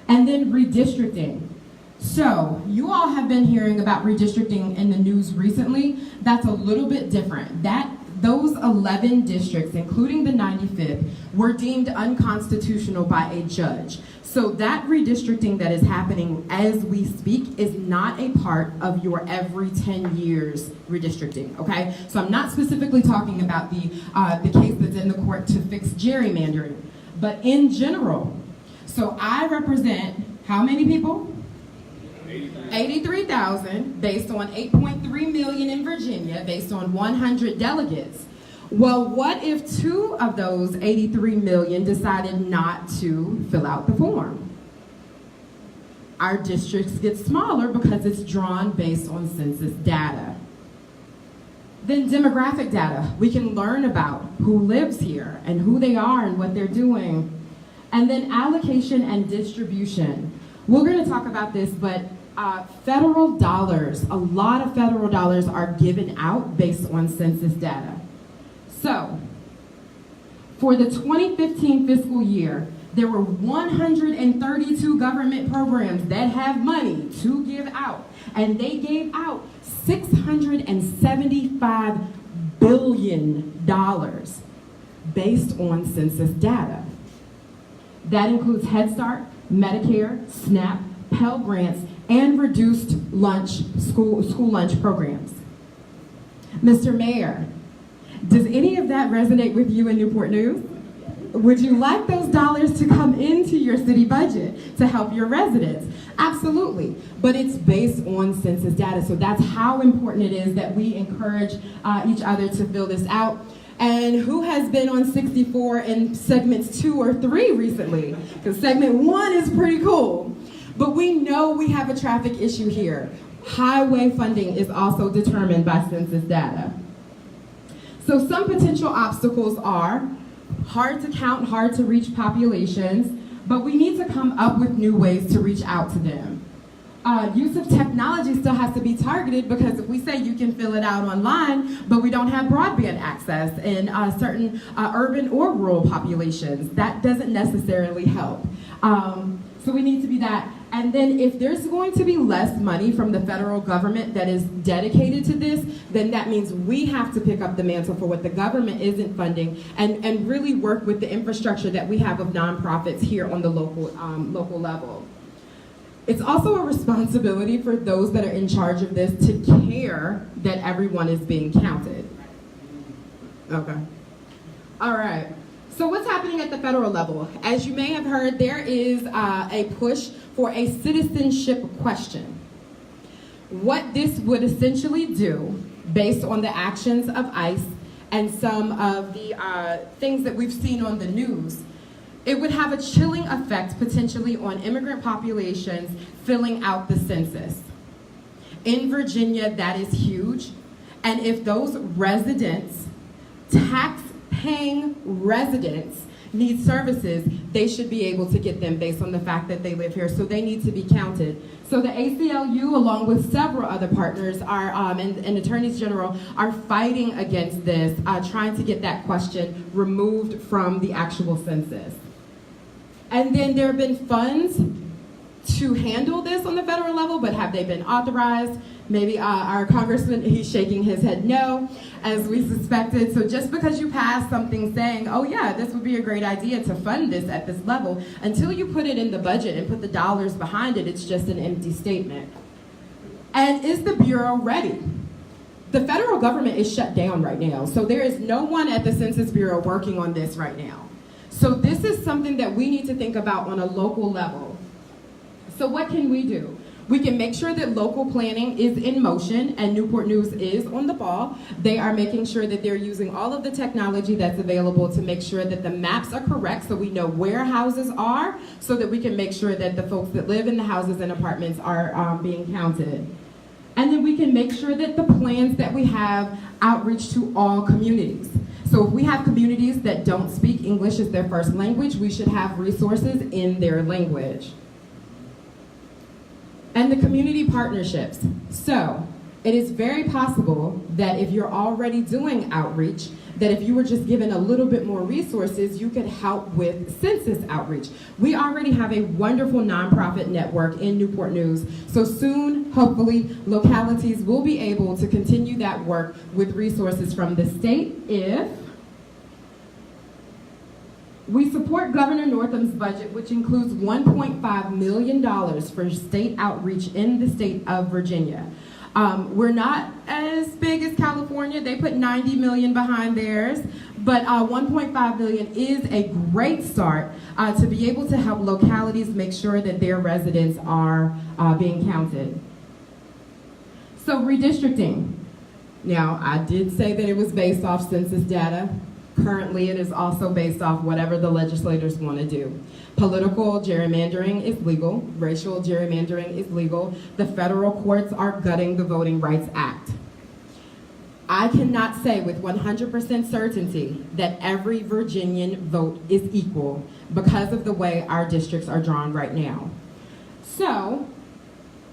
And then redistricting. So you all have been hearing about redistricting in the news recently. That's a little bit different. Those 11 districts, including the 95th, were deemed unconstitutional by a judge. So that redistricting that is happening as we speak is not a part of your every 10 years redistricting, okay? So I'm not specifically talking about the case that's in the court to fix gerrymandering, but in general. So I represent how many people? 83,000 based on 8.3 million in Virginia, based on 100 delegates. Well, what if 2 of those 83 million decided not to fill out the form? Our districts get smaller because it's drawn based on census data. Then demographic data. We can learn about who lives here and who they are and what they're doing. And then allocation and distribution. We're going to talk about this, but federal dollars, a lot of federal dollars are given out based on census data. So, for the 2015 fiscal year, there were 132 government programs that have money to give out, and they gave out $675 billion based on census data. That includes Head Start, Medicare, SNAP, Pell Grants, and reduced school lunch programs. Mr. Mayor, does any of that resonate with you in Newport News? Would you like those dollars to come into your city budget to help your residents? Absolutely, but it's based on census data, so that's how important it is that we encourage each other to fill this out. And who has been on 64 in segments 2 or 3 recently? Because segment 1 is pretty cool. But we know we have a traffic issue here. Highway funding is also determined by census data. So some potential obstacles are hard to count, hard to reach populations, but we need to come up with new ways to reach out to them. Use of technology still has to be targeted, because if we say you can fill it out online, but we don't have broadband access in certain urban or rural populations, that doesn't necessarily help. So we need to be that. And then if there's going to be less money from the federal government that is dedicated to this, then that means we have to pick up the mantle for what the government isn't funding and really work with the infrastructure that we have of nonprofits here on the local level. It's also a responsibility for those that are in charge of this to care that everyone is being counted. Okay. All right. So what's happening at the federal level? As you may have heard, there is a push for a citizenship question. What this would essentially do, based on the actions of ICE and some of the things that we've seen on the news, it would have a chilling effect potentially on immigrant populations filling out the census. In Virginia, that is huge. And if those residents, tax-paying residents, need services, they should be able to get them based on the fact that they live here. So they need to be counted. So the ACLU, along with several other partners, are and attorneys general, are fighting against this, trying to get that question removed from the actual census. And then there have been funds to handle this on the federal level, but have they been authorized? Maybe our congressman, he's shaking his head no, as we suspected. So just because you pass something saying, oh yeah, this would be a great idea to fund this at this level, until you put it in the budget and put the dollars behind it, it's just an empty statement. And is the Bureau ready? The federal government is shut down right now, so there is no one at the Census Bureau working on this right now. So this is something that we need to think about on a local level. So what can we do? We can make sure that local planning is in motion, and Newport News is on the ball. They are making sure that they're using all of the technology that's available to make sure that the maps are correct so we know where houses are, so that we can make sure that the folks that live in the houses and apartments are being counted. And then we can make sure that the plans that we have outreach to all communities. So if we have communities that don't speak English as their first language, we should have resources in their language. And the community partnerships. So it is very possible that if you're already doing outreach, that if you were just given a little bit more resources, you could help with census outreach. We already have a wonderful nonprofit network in Newport News. So soon, hopefully, localities will be able to continue that work with resources from the state if we support Governor Northam's budget, which includes $1.5 million for state outreach in the state of Virginia. We're not as big as California. They put $90 million behind theirs, but $1.5 million is a great start to be able to help localities make sure that their residents are being counted. So redistricting. Now, I did say that it was based off census data. Currently, it is also based off whatever the legislators want to do. Political gerrymandering is legal. Racial gerrymandering is legal. The federal courts are gutting the Voting Rights Act. I cannot say with 100% certainty that every Virginian vote is equal because of the way our districts are drawn right now. So,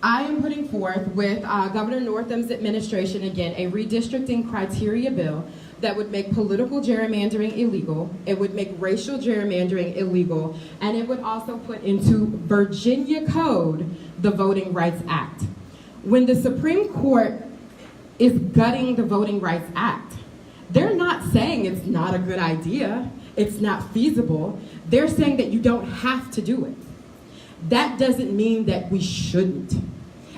I am putting forth with Governor Northam's administration, again, a redistricting criteria bill that would make political gerrymandering illegal, it would make racial gerrymandering illegal, and it would also put into Virginia code the Voting Rights Act. When the Supreme Court is gutting the Voting Rights Act, they're not saying it's not a good idea, it's not feasible, they're saying that you don't have to do it. That doesn't mean that we shouldn't.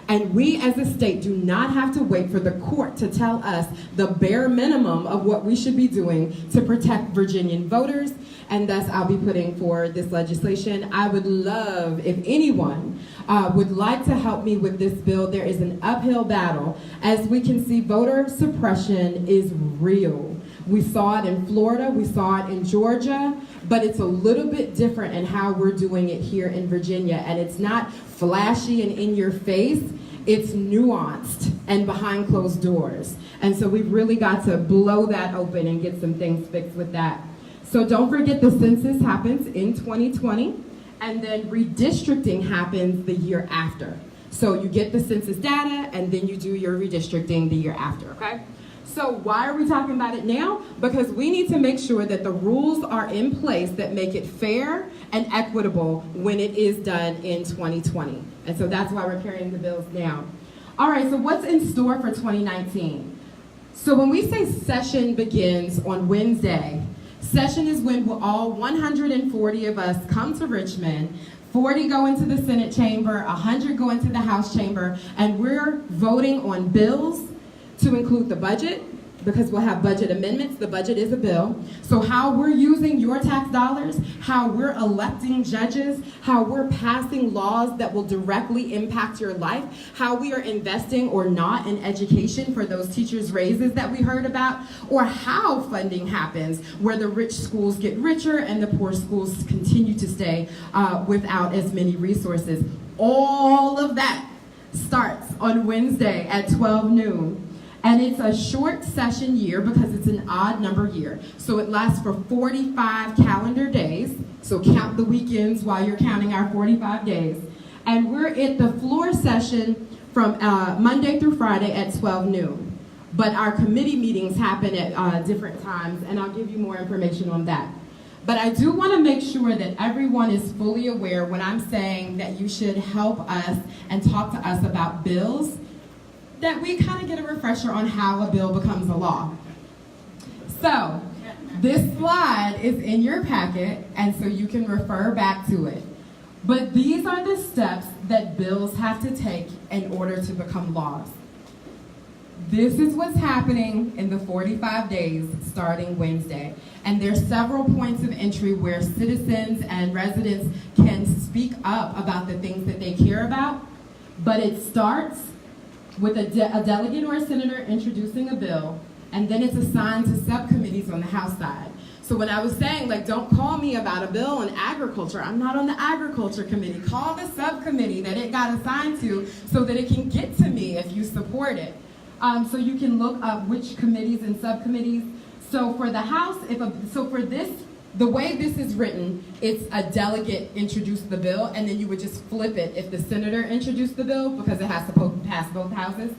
And we as a state do not have to wait for the court to tell us the bare minimum of what we should be doing to protect Virginian voters, and thus I'll be putting forward this legislation. I would love if anyone would like to help me with this bill. There is an uphill battle. As we can see, voter suppression is real. We saw it in Florida, we saw it in Georgia, but it's a little bit different in how we're doing it here in Virginia. And it's not flashy and in your face, it's nuanced and behind closed doors. And so we've really got to blow that open and get some things fixed with that. So don't forget the census happens in 2020, and then redistricting happens the year after. So you get the census data, and then you do your redistricting the year after, okay? So why are we talking about it now? Because we need to make sure that the rules are in place that make it fair and equitable when it is done in 2020. And so that's why we're carrying the bills now. All right, so what's in store for 2019? So when we say session begins on Wednesday, session is when all 140 of us come to Richmond. 40 go into the Senate chamber, 100 go into the House chamber, and we're voting on bills to include the budget, because we'll have budget amendments. The budget is a bill. So how we're using your tax dollars, how we're electing judges, how we're passing laws that will directly impact your life, how we are investing or not in education for those teachers' raises that we heard about, or how funding happens where the rich schools get richer and the poor schools continue to stay without as many resources. All of that starts on Wednesday at 12 noon. And it's a short session year because it's an odd number year. So it lasts for 45 calendar days. So count the weekends while you're counting our 45 days. And we're at the floor session from Monday through Friday at 12 noon. But our committee meetings happen at different times, and I'll give you more information on that. But I do want to make sure that everyone is fully aware when I'm saying that you should help us and talk to us about bills, that we kind of get a refresher on how a bill becomes a law. So, this slide is in your packet, and so you can refer back to it. But these are the steps that bills have to take in order to become laws. This is what's happening in the 45 days starting Wednesday. And there's several points of entry where citizens and residents can speak up about the things that they care about, but it starts with a delegate or a senator introducing a bill, and then it's assigned to subcommittees on the House side. So when I was saying, like, don't call me about a bill on agriculture, I'm not on the agriculture committee. Call the subcommittee that it got assigned to so that it can get to me if you support it. So you can look up which committees and subcommittees. So for the House, the way this is written, it's a delegate introduced the bill, and then you would just flip it if the senator introduced the bill, because it has to pass both houses.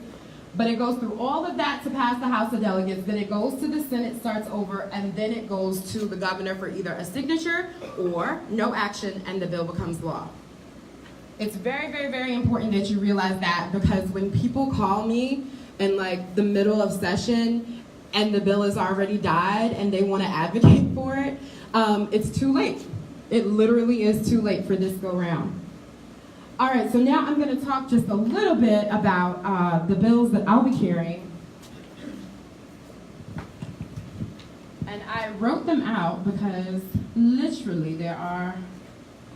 But it goes through all of that to pass the House of Delegates, then it goes to the Senate, starts over, and then it goes to the governor for either a signature or no action, and the bill becomes law. It's very, very, very important that you realize that, because when people call me in like the middle of session and the bill has already died and they want to advocate for it, it's too late. It literally is too late for this go round. All right, so now I'm going to talk just a little bit about the bills that I'll be carrying. And I wrote them out because literally there are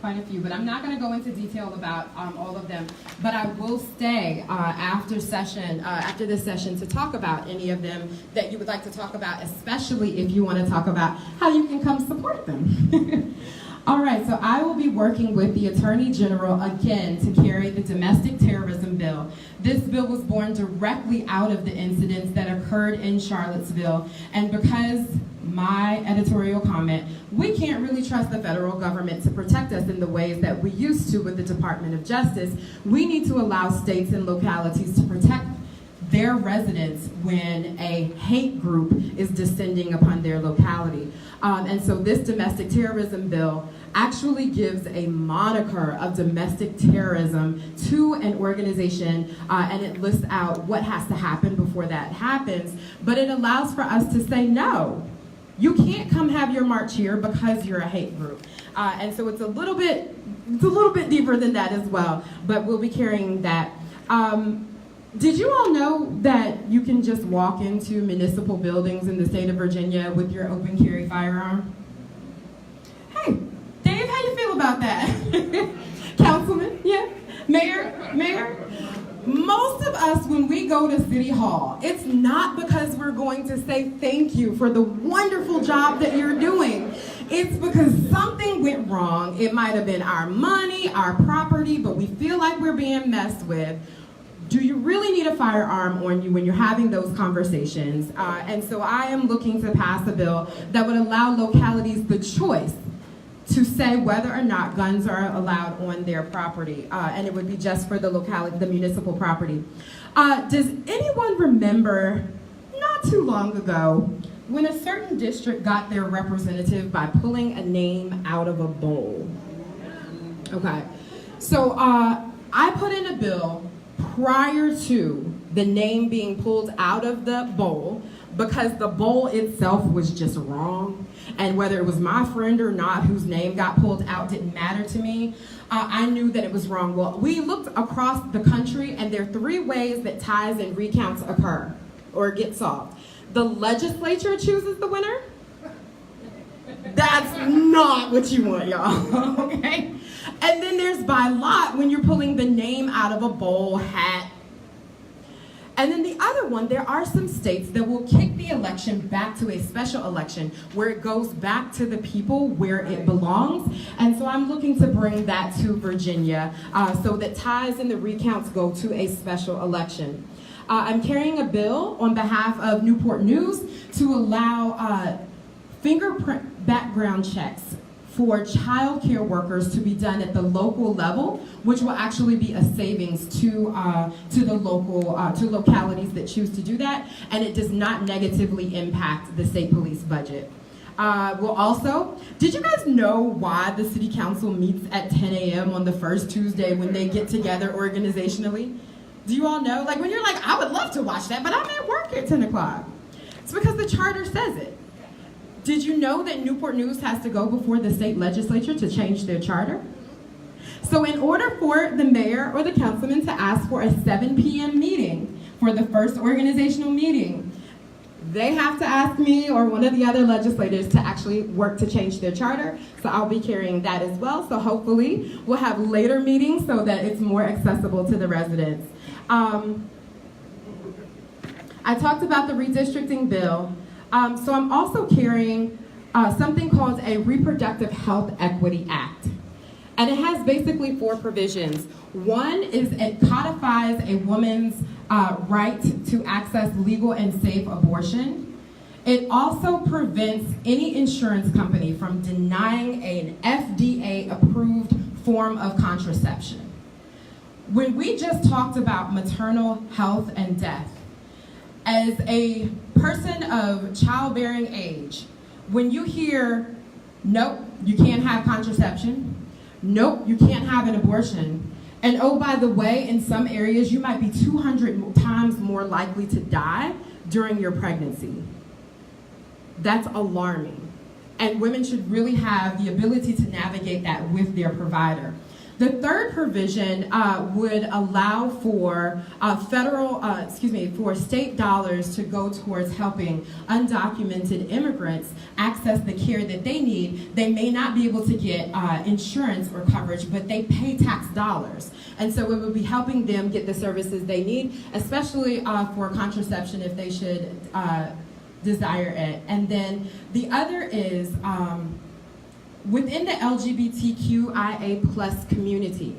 quite a few, but I'm not going to go into detail about all of them. But I will stay after this session to talk about any of them that you would like to talk about, especially if you want to talk about how you can come support them. All right, so I will be working with the Attorney General again to carry the domestic terrorism bill. This bill was born directly out of the incidents that occurred in Charlottesville, and because my editorial comment, we can't really trust the federal government to protect us in the ways that we used to with the Department of Justice. We need to allow states and localities to protect their residents when a hate group is descending upon their locality. And so this domestic terrorism bill actually gives a moniker of domestic terrorism to an organization, and it lists out what has to happen before that happens, but it allows for us to say, no, you can't come have your march here because you're a hate group. And so it's a little bit deeper than that as well, but we'll be carrying that. Did you all know that you can just walk into municipal buildings in the state of Virginia with your open carry firearm? Hey, Dave, how you feel about that? Councilman, yeah? Mayor? Most of us, when we go to City Hall, it's not because we're going to say thank you for the wonderful job that you're doing. It's because something went wrong. It might have been our money, our property, but we feel like we're being messed with. Do you really need a firearm on you when you're having those conversations? And so I am looking to pass a bill that would allow localities the choice to say whether or not guns are allowed on their property, and it would be just for the municipal property. Does anyone remember, not too long ago when a certain district got their representative by pulling a name out of a bowl. Okay, so I put in a bill prior to the name being pulled out of the bowl because the bowl itself was just wrong. And whether it was my friend or not whose name got pulled out didn't matter to me. I knew that it was wrong. Well, we looked across the country and there are 3 ways that ties and recounts occur or get solved. The legislature chooses the winner. That's not what you want, y'all, okay? And then there's by lot when you're pulling the name out of a bowl, hat. And then the other one, there are some states that will kick the election back to a special election where it goes back to the people where it belongs. And so I'm looking to bring that to Virginia so that ties and the recounts go to a special election. I'm carrying a bill on behalf of Newport News to allow fingerprint background checks for child care workers to be done at the local level, which will actually be a savings to the local to localities that choose to do that, and it does not negatively impact the state police budget. Well, also, did you guys know why the city council meets at 10 a.m. on the first Tuesday when they get together organizationally? Do you all know? Like when you're like, I would love to watch that, but I'm at work at 10 o'clock. It's because the charter says it. Did you know that Newport News has to go before the state legislature to change their charter? So in order for the mayor or the councilman to ask for a 7 p.m. meeting for the first organizational meeting, they have to ask me or one of the other legislators to actually work to change their charter. So I'll be carrying that as well. So hopefully we'll have later meetings so that it's more accessible to the residents. I talked about the redistricting bill. So I'm also carrying something called a Reproductive Health Equity Act. And it has basically 4 provisions. One is it codifies a woman's right to access legal and safe abortion. It also prevents any insurance company from denying an FDA-approved form of contraception. When we just talked about maternal health and death, as a person of childbearing age, when you hear, nope, you can't have contraception, nope, you can't have an abortion, and oh, by the way, in some areas, you might be 200 times more likely to die during your pregnancy. That's alarming. And women should really have the ability to navigate that with their provider. The third provision would allow for for state dollars to go towards helping undocumented immigrants access the care that they need. They may not be able to get insurance or coverage, but they pay tax dollars. And so it would be helping them get the services they need, especially for contraception if they should desire it. And then the other is, within the LGBTQIA+ community,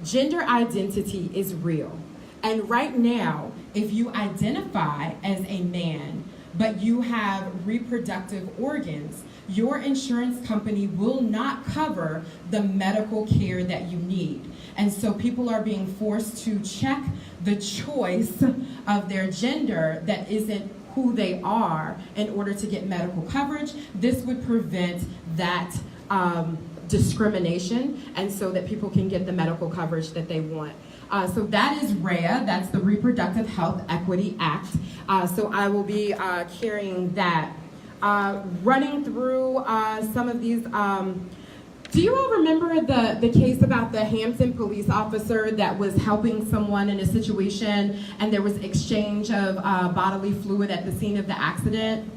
gender identity is real. And right now, if you identify as a man, but you have reproductive organs, your insurance company will not cover the medical care that you need. And so people are being forced to check the choice of their gender that isn't who they are in order to get medical coverage. This would prevent that discrimination, and so that people can get the medical coverage that they want. So that is REA, that's the Reproductive Health Equity Act. So I will be carrying that. Running through some of these, do you all remember the case about the Hampton police officer that was helping someone in a situation and there was exchange of bodily fluid at the scene of the accident?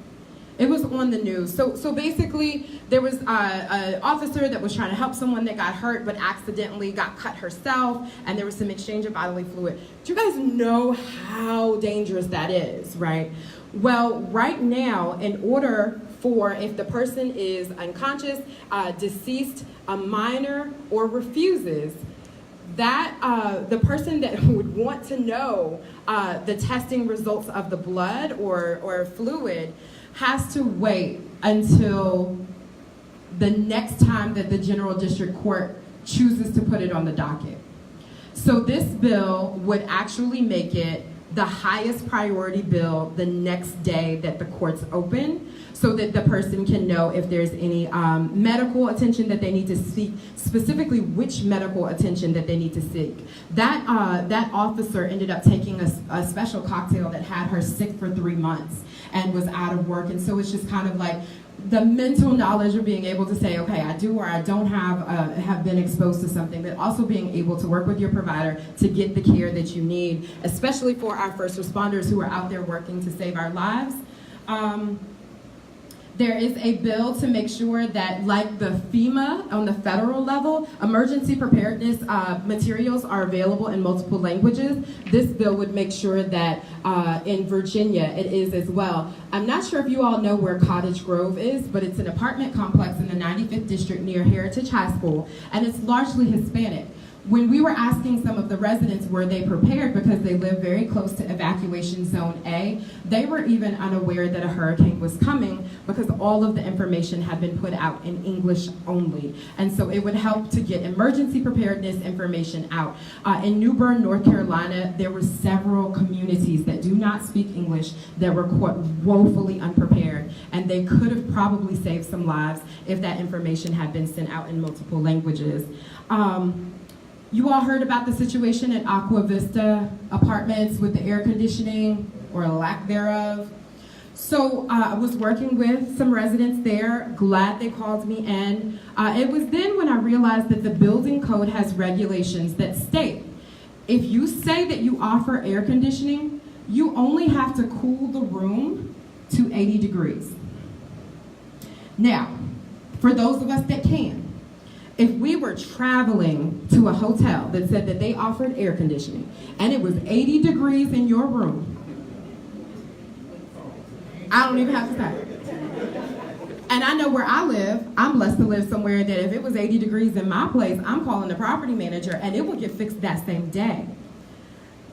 It was on the news. So basically, there was an officer that was trying to help someone that got hurt but accidentally got cut herself, and there was some exchange of bodily fluid. Do you guys know how dangerous that is, right? Well, right now, in order for, if the person is unconscious, deceased, a minor, or refuses, that the person that would want to know the testing results of the blood or fluid has to wait until the next time that the General District Court chooses to put it on the docket. So this bill would actually make it the highest priority bill the next day that the courts open, so that the person can know if there's any medical attention that they need to seek, specifically which medical attention that they need to seek. That officer ended up taking a special cocktail that had her sick for 3 months and was out of work. And so it's just kind of like the mental knowledge of being able to say, okay, I do or I don't have been exposed to something, but also being able to work with your provider to get the care that you need, especially for our first responders who are out there working to save our lives. There is a bill to make sure that, like the FEMA on the federal level, emergency preparedness materials are available in multiple languages. This bill would make sure that in Virginia it is as well. I'm not sure if you all know where Cottage Grove is, but it's an apartment complex in the 95th District near Heritage High School, and it's largely Hispanic. When we were asking some of the residents were they prepared because they live very close to evacuation zone A, they were even unaware that a hurricane was coming because all of the information had been put out in English only. And so it would help to get emergency preparedness information out. In New Bern, North Carolina, there were several communities that do not speak English that were caught woefully unprepared, and they could have probably saved some lives if that information had been sent out in multiple languages. You all heard about the situation at Aqua Vista Apartments with the air conditioning, or lack thereof. So I was working with some residents there, glad they called me in. It was then when I realized that the building code has regulations that state, if you say that you offer air conditioning, you only have to cool the room to 80 degrees. Now, for those of us that can, if we were traveling to a hotel that said that they offered air conditioning and it was 80 degrees in your room, I don't even have to say. And I know where I live, I'm blessed to live somewhere that if it was 80 degrees in my place, I'm calling the property manager and it will get fixed that same day.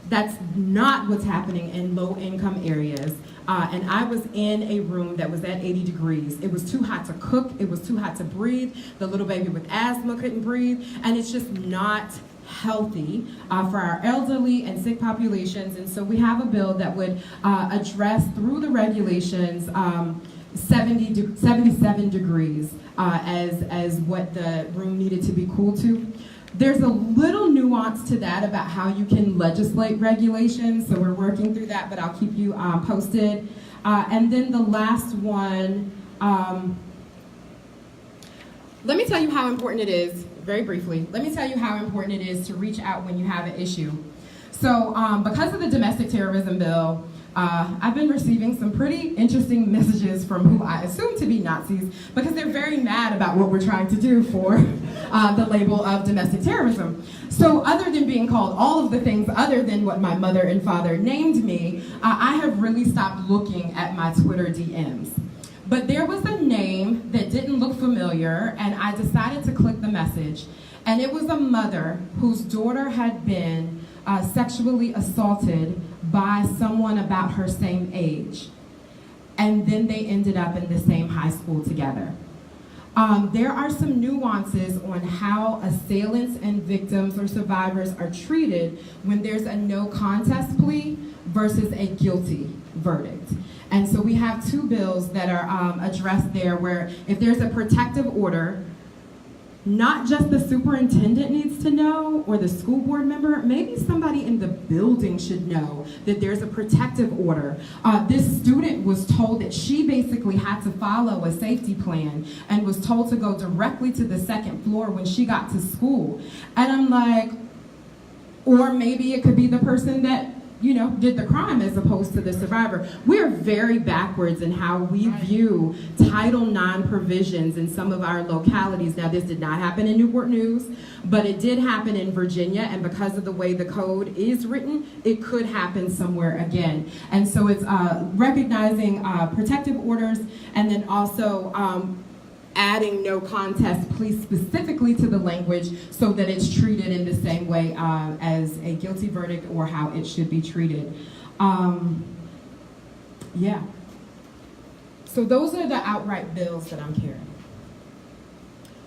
That's not what's happening in low-income areas. And I was in a room that was at 80 degrees. It was too hot to cook. It was too hot to breathe. The little baby with asthma couldn't breathe. And it's just not healthy for our elderly and sick populations. And so we have a bill that would address, through the regulations, 77 degrees as what the room needed to be cooled to. There's a little nuance to that about how you can legislate regulations, so we're working through that, but I'll keep you posted. And then the last one, let me tell you how important it is, very briefly, let me tell you how important it is to reach out when you have an issue. So because of the domestic terrorism bill, I've been receiving some pretty interesting messages from who I assume to be Nazis because they're very mad about what we're trying to do for the label of domestic terrorism. So other than being called all of the things other than what my mother and father named me, I have really stopped looking at my Twitter DMs. But there was a name that didn't look familiar, and I decided to click the message. And it was a mother whose daughter had been sexually assaulted by someone about her same age. And then they ended up in the same high school together. There are some nuances on how assailants and victims or survivors are treated when there's a no contest plea versus a guilty verdict. And so we have two bills that are addressed there where if there's a protective order, not just the superintendent needs to know or the school board member, maybe somebody in the building should know that there's a protective order. This student was told that she basically had to follow a safety plan and was told to go directly to the second floor when she got to school. And I'm like, or maybe it could be the person that did the crime as opposed to the survivor. We're very backwards in how we view Title IX provisions in some of our localities. Now, this did not happen in Newport News, but it did happen in Virginia, and because of the way the code is written, it could happen somewhere again. And so it's recognizing protective orders and then also adding no contest plea specifically to the language so that it's treated in the same way as a guilty verdict or how it should be treated. Yeah. So those are the outright bills that I'm carrying.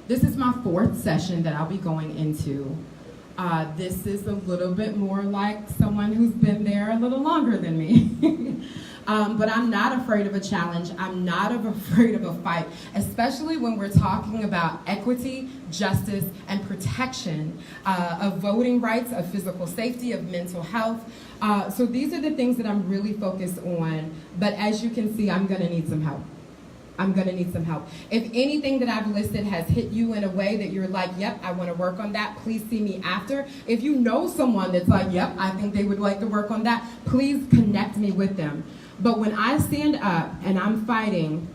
This is my fourth session that I'll be going into. This is a little bit more like someone who's been there a little longer than me. But I'm not afraid of a challenge. I'm not afraid of a fight, especially when we're talking about equity, justice, and protection of voting rights, of physical safety, of mental health. So these are the things that I'm really focused on. But as you can see, I'm going to need some help. I'm going to need some help. If anything that I've listed has hit you in a way that you're like, yep, I want to work on that, please see me after. If you know someone that's like, yep, I think they would like to work on that, please connect me with them. But when I stand up and I'm fighting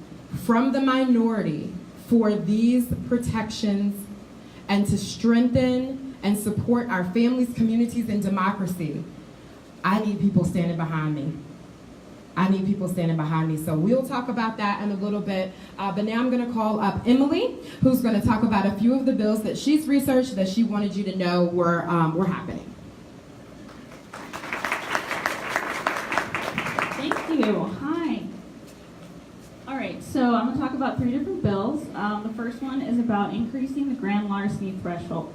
from the minority for these protections and to strengthen and support our families, communities, and democracy, I need people standing behind me. I need people standing behind me. So we'll talk about that in a little bit. But now I'm going to call up Emily, who's going to talk about a few of the bills that she's researched that she wanted you to know were happening. Thank you. Hi. All right, so I'm going to talk about 3 different bills. The first one is about increasing the grand larceny threshold.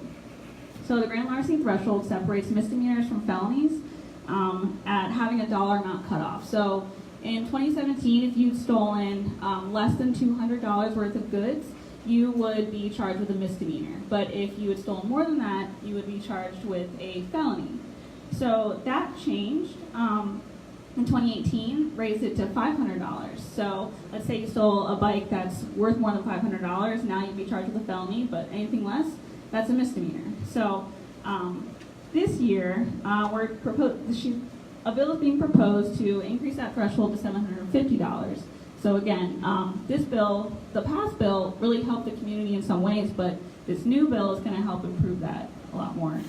So the grand larceny threshold separates misdemeanors from felonies at having a dollar amount cutoff. So in 2017, if you'd stolen less than $200 worth of goods, you would be charged with a misdemeanor. But if you had stolen more than that, you would be charged with a felony. So that changed in 2018, raised it to $500. So let's say you stole a bike that's worth more than $500, now you'd be charged with a felony, but anything less, that's a misdemeanor. So this year, a bill is being proposed to increase that threshold to $750. So again, this bill, the past bill, really helped the community in some ways, but this new bill is going to help improve that a lot more.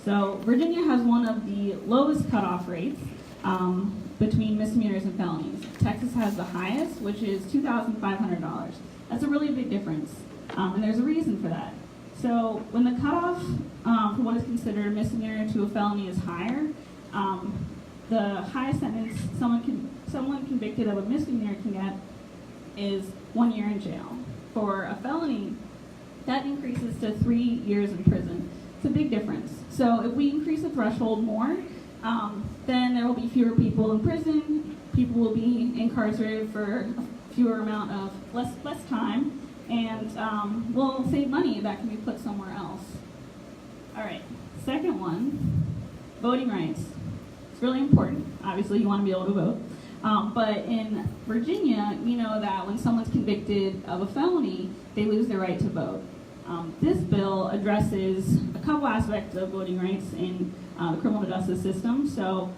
So Virginia has one of the lowest cutoff rates between misdemeanors and felonies. Texas has the highest, which is $2,500. That's a really big difference, and there's a reason for that. So when the cutoff for what is considered a misdemeanor to a felony is higher, the highest sentence someone convicted of a misdemeanor can get is 1 year in jail. For a felony, that increases to 3 years in prison. It's a big difference. So if we increase the threshold more, then there will be fewer people in prison. People will be incarcerated for a fewer amount of less time, and we'll save money that can be put somewhere else. All right, second one, voting rights. It's really important. Obviously, you want to be able to vote. But in Virginia, we know that when someone's convicted of a felony, they lose their right to vote. This bill addresses a couple aspects of voting rights in the criminal justice system. So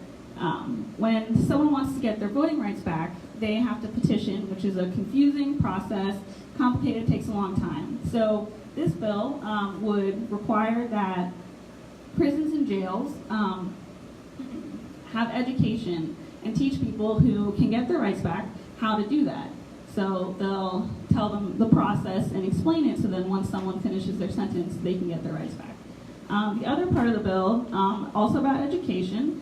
when someone wants to get their voting rights back, they have to petition, which is a confusing process, complicated, takes a long time. So this bill would require that prisons and jails have education and teach people who can get their rights back how to do that. So they'll tell them the process and explain it so then once someone finishes their sentence, they can get their rights back. The other part of the bill, also about education,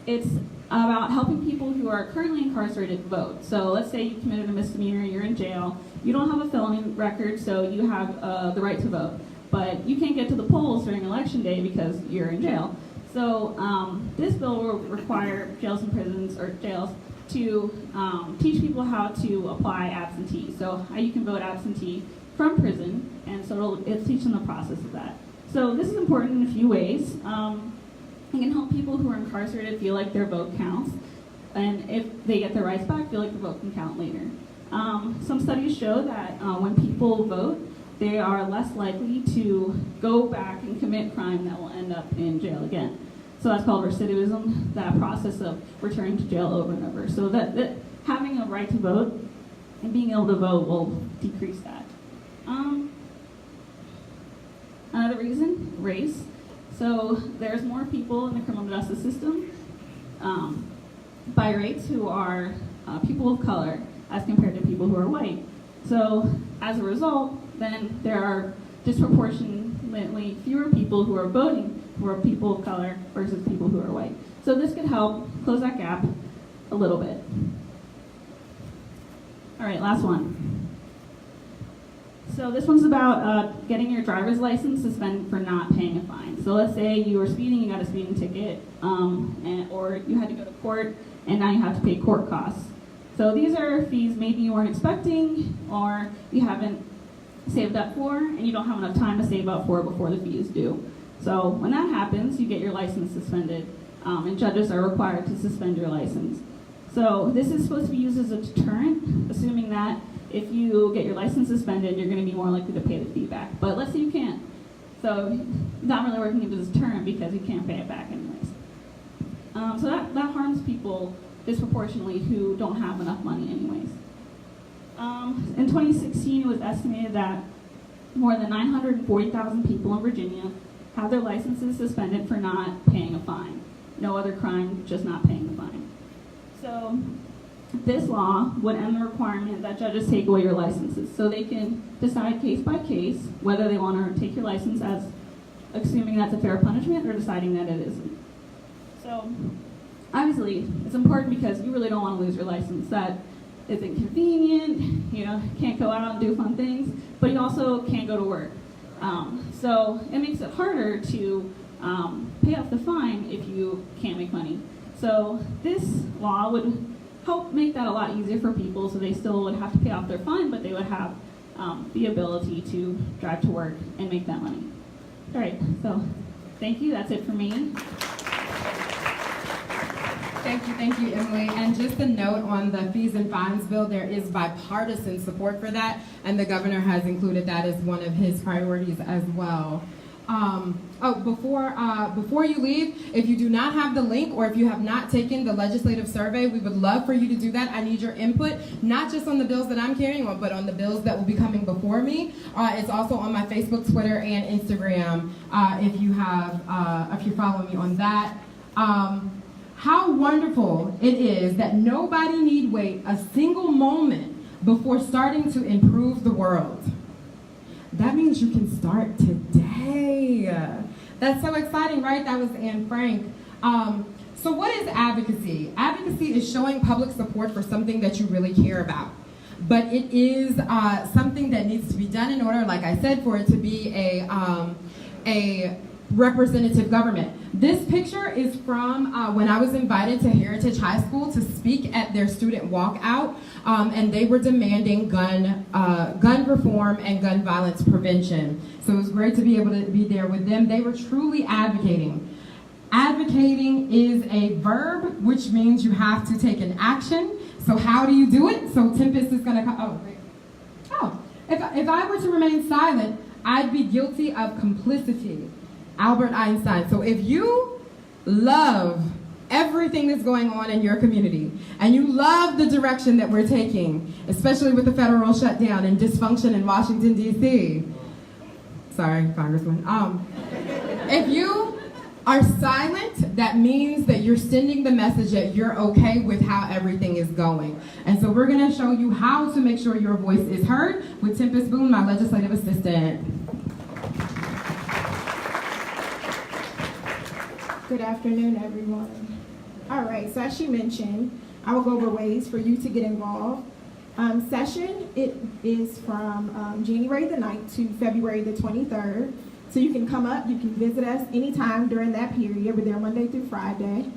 it's about helping people who are currently incarcerated vote. So let's say you committed a misdemeanor, you're in jail, you don't have a felony record, so you have the right to vote. But you can't get to the polls during election day because you're in jail. So this bill will require jails and prisons, or jails, to teach people how to apply absentee. So how you can vote absentee from prison, and so it'll teach them the process of that. So this is important in a few ways. It can help people who are incarcerated feel like their vote counts, and if they get their rights back, feel like the vote can count later. Some studies show that when people vote, they are less likely to go back and commit crime that will end up in jail again. So that's called recidivism, that process of returning to jail over and over. So that having a right to vote and being able to vote will decrease that. Another reason, race. So there's more people in the criminal justice system by rates who are people of color as compared to people who are white. So as a result, then there are disproportionately fewer people who are voting who are people of color versus people who are white. So this could help close that gap a little bit. All right, last one. So this one's about getting your driver's license suspended for not paying a fine. So let's say you were speeding, you got a speeding ticket, or you had to go to court, and now you have to pay court costs. So these are fees maybe you weren't expecting, or you haven't saved up for, and you don't have enough time to save up for it before the fee is due. So when that happens, you get your license suspended, and judges are required to suspend your license. So this is supposed to be used as a deterrent, assuming that if you get your license suspended, you're going to be more likely to pay the fee back. But let's say you can't. So not really working as a deterrent because you can't pay it back anyways. So that harms people disproportionately who don't have enough money anyways. In 2016, it was estimated that more than 940,000 people in Virginia have their licenses suspended for not paying a fine. No other crime, just not paying the fine. So this law would end the requirement that judges take away your licenses, so they can decide case by case whether they want to take your license as assuming that's a fair punishment or deciding that it isn't. So obviously it's important because you really don't want to lose your license. That is inconvenient, can't go out and do fun things, but you also can't go to work. So it makes it harder to pay off the fine if you can't make money. So this law would help make that a lot easier for people, so they still would have to pay off their fine, but they would have the ability to drive to work and make that money. All right, so thank you. That's it for me. Thank you, Emily. And just a note on the fees and fines bill, there is bipartisan support for that, and the governor has included that as one of his priorities as well. Before you leave, if you do not have the link or if you have not taken the legislative survey, we would love for you to do that. I need your input, not just on the bills that I'm carrying on, but on the bills that will be coming before me. It's also on my Facebook, Twitter, and Instagram if you follow me on that. How wonderful it is that nobody need wait a single moment before starting to improve the world. That means you can start today. That's so exciting, right? That was Anne Frank. So what is advocacy? Advocacy is showing public support for something that you really care about. But it is something that needs to be done in order, like I said, for it to be a representative government. This picture is from when I was invited to Heritage High School to speak at their student walkout, and they were demanding gun reform and gun violence prevention. So it was great to be able to be there with them. They were truly advocating. Advocating is a verb, which means you have to take an action. So how do you do it? So Tempest is gonna come, if I were to remain silent, I'd be guilty of complicity. Albert Einstein. So if you love everything that's going on in your community, and you love the direction that we're taking, especially with the federal shutdown and dysfunction in Washington, D.C. Sorry, Congressman. If you are silent, that means that you're sending the message that you're okay with how everything is going. And so we're going to show you how to make sure your voice is heard with Tempest Boone, my legislative assistant. Good afternoon, everyone. All right, so as she mentioned, I will go over ways for you to get involved. Session, it is from January the 9th to February the 23rd. So you can come up, you can visit us anytime during that period. We're there Monday through Friday.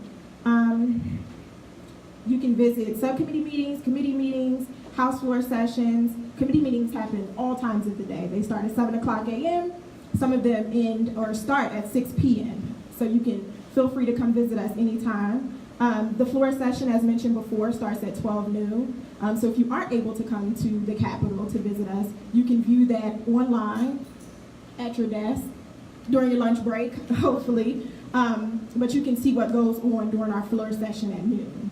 You can visit subcommittee meetings, committee meetings, House floor sessions. Committee meetings happen all times of the day. They start at 7 o'clock a.m. Some of them end or start at 6 p.m. So you can feel free to come visit us anytime. The floor session, as mentioned before, starts at 12 noon. So if you aren't able to come to the Capitol to visit us, you can view that online at your desk during your lunch break, hopefully. But you can see what goes on during our floor session at noon.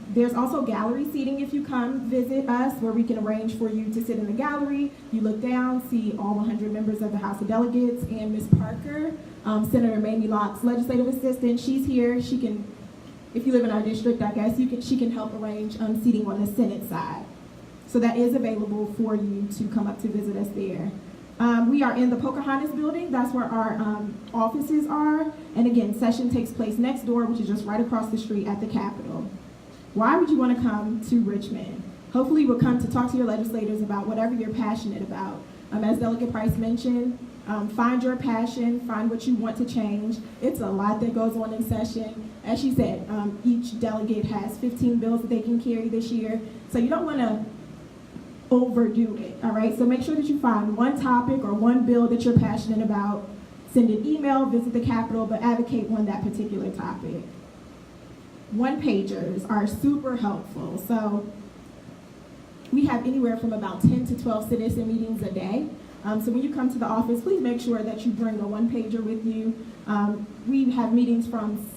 There's also gallery seating if you come visit us, where we can arrange for you to sit in the gallery. You look down, see all 100 members of the House of Delegates and Ms. Parker, Senator Mamie Locke's legislative assistant. She's here. She can, if you live in our district, I guess, she can help arrange seating on the Senate side. So that is available for you to come up to visit us there. We are in the Pocahontas building. That's where our offices are. And again, session takes place next door, which is just right across the street at the Capitol. Why would you want to come to Richmond? hopefully will come to talk to your legislators about whatever you're passionate about. As Delegate Price mentioned, find your passion, find what you want to change. It's a lot that goes on in session. As she said, each delegate has 15 bills that they can carry this year, so you don't want to overdo it, all right? So make sure that you find one topic or one bill that you're passionate about, send an email, visit the Capitol, but advocate on that particular topic. One-pagers are super helpful. So we have anywhere from about 10 to 12 citizen meetings a day. So when you come to the office, please make sure that you bring a one-pager with you. We have meetings from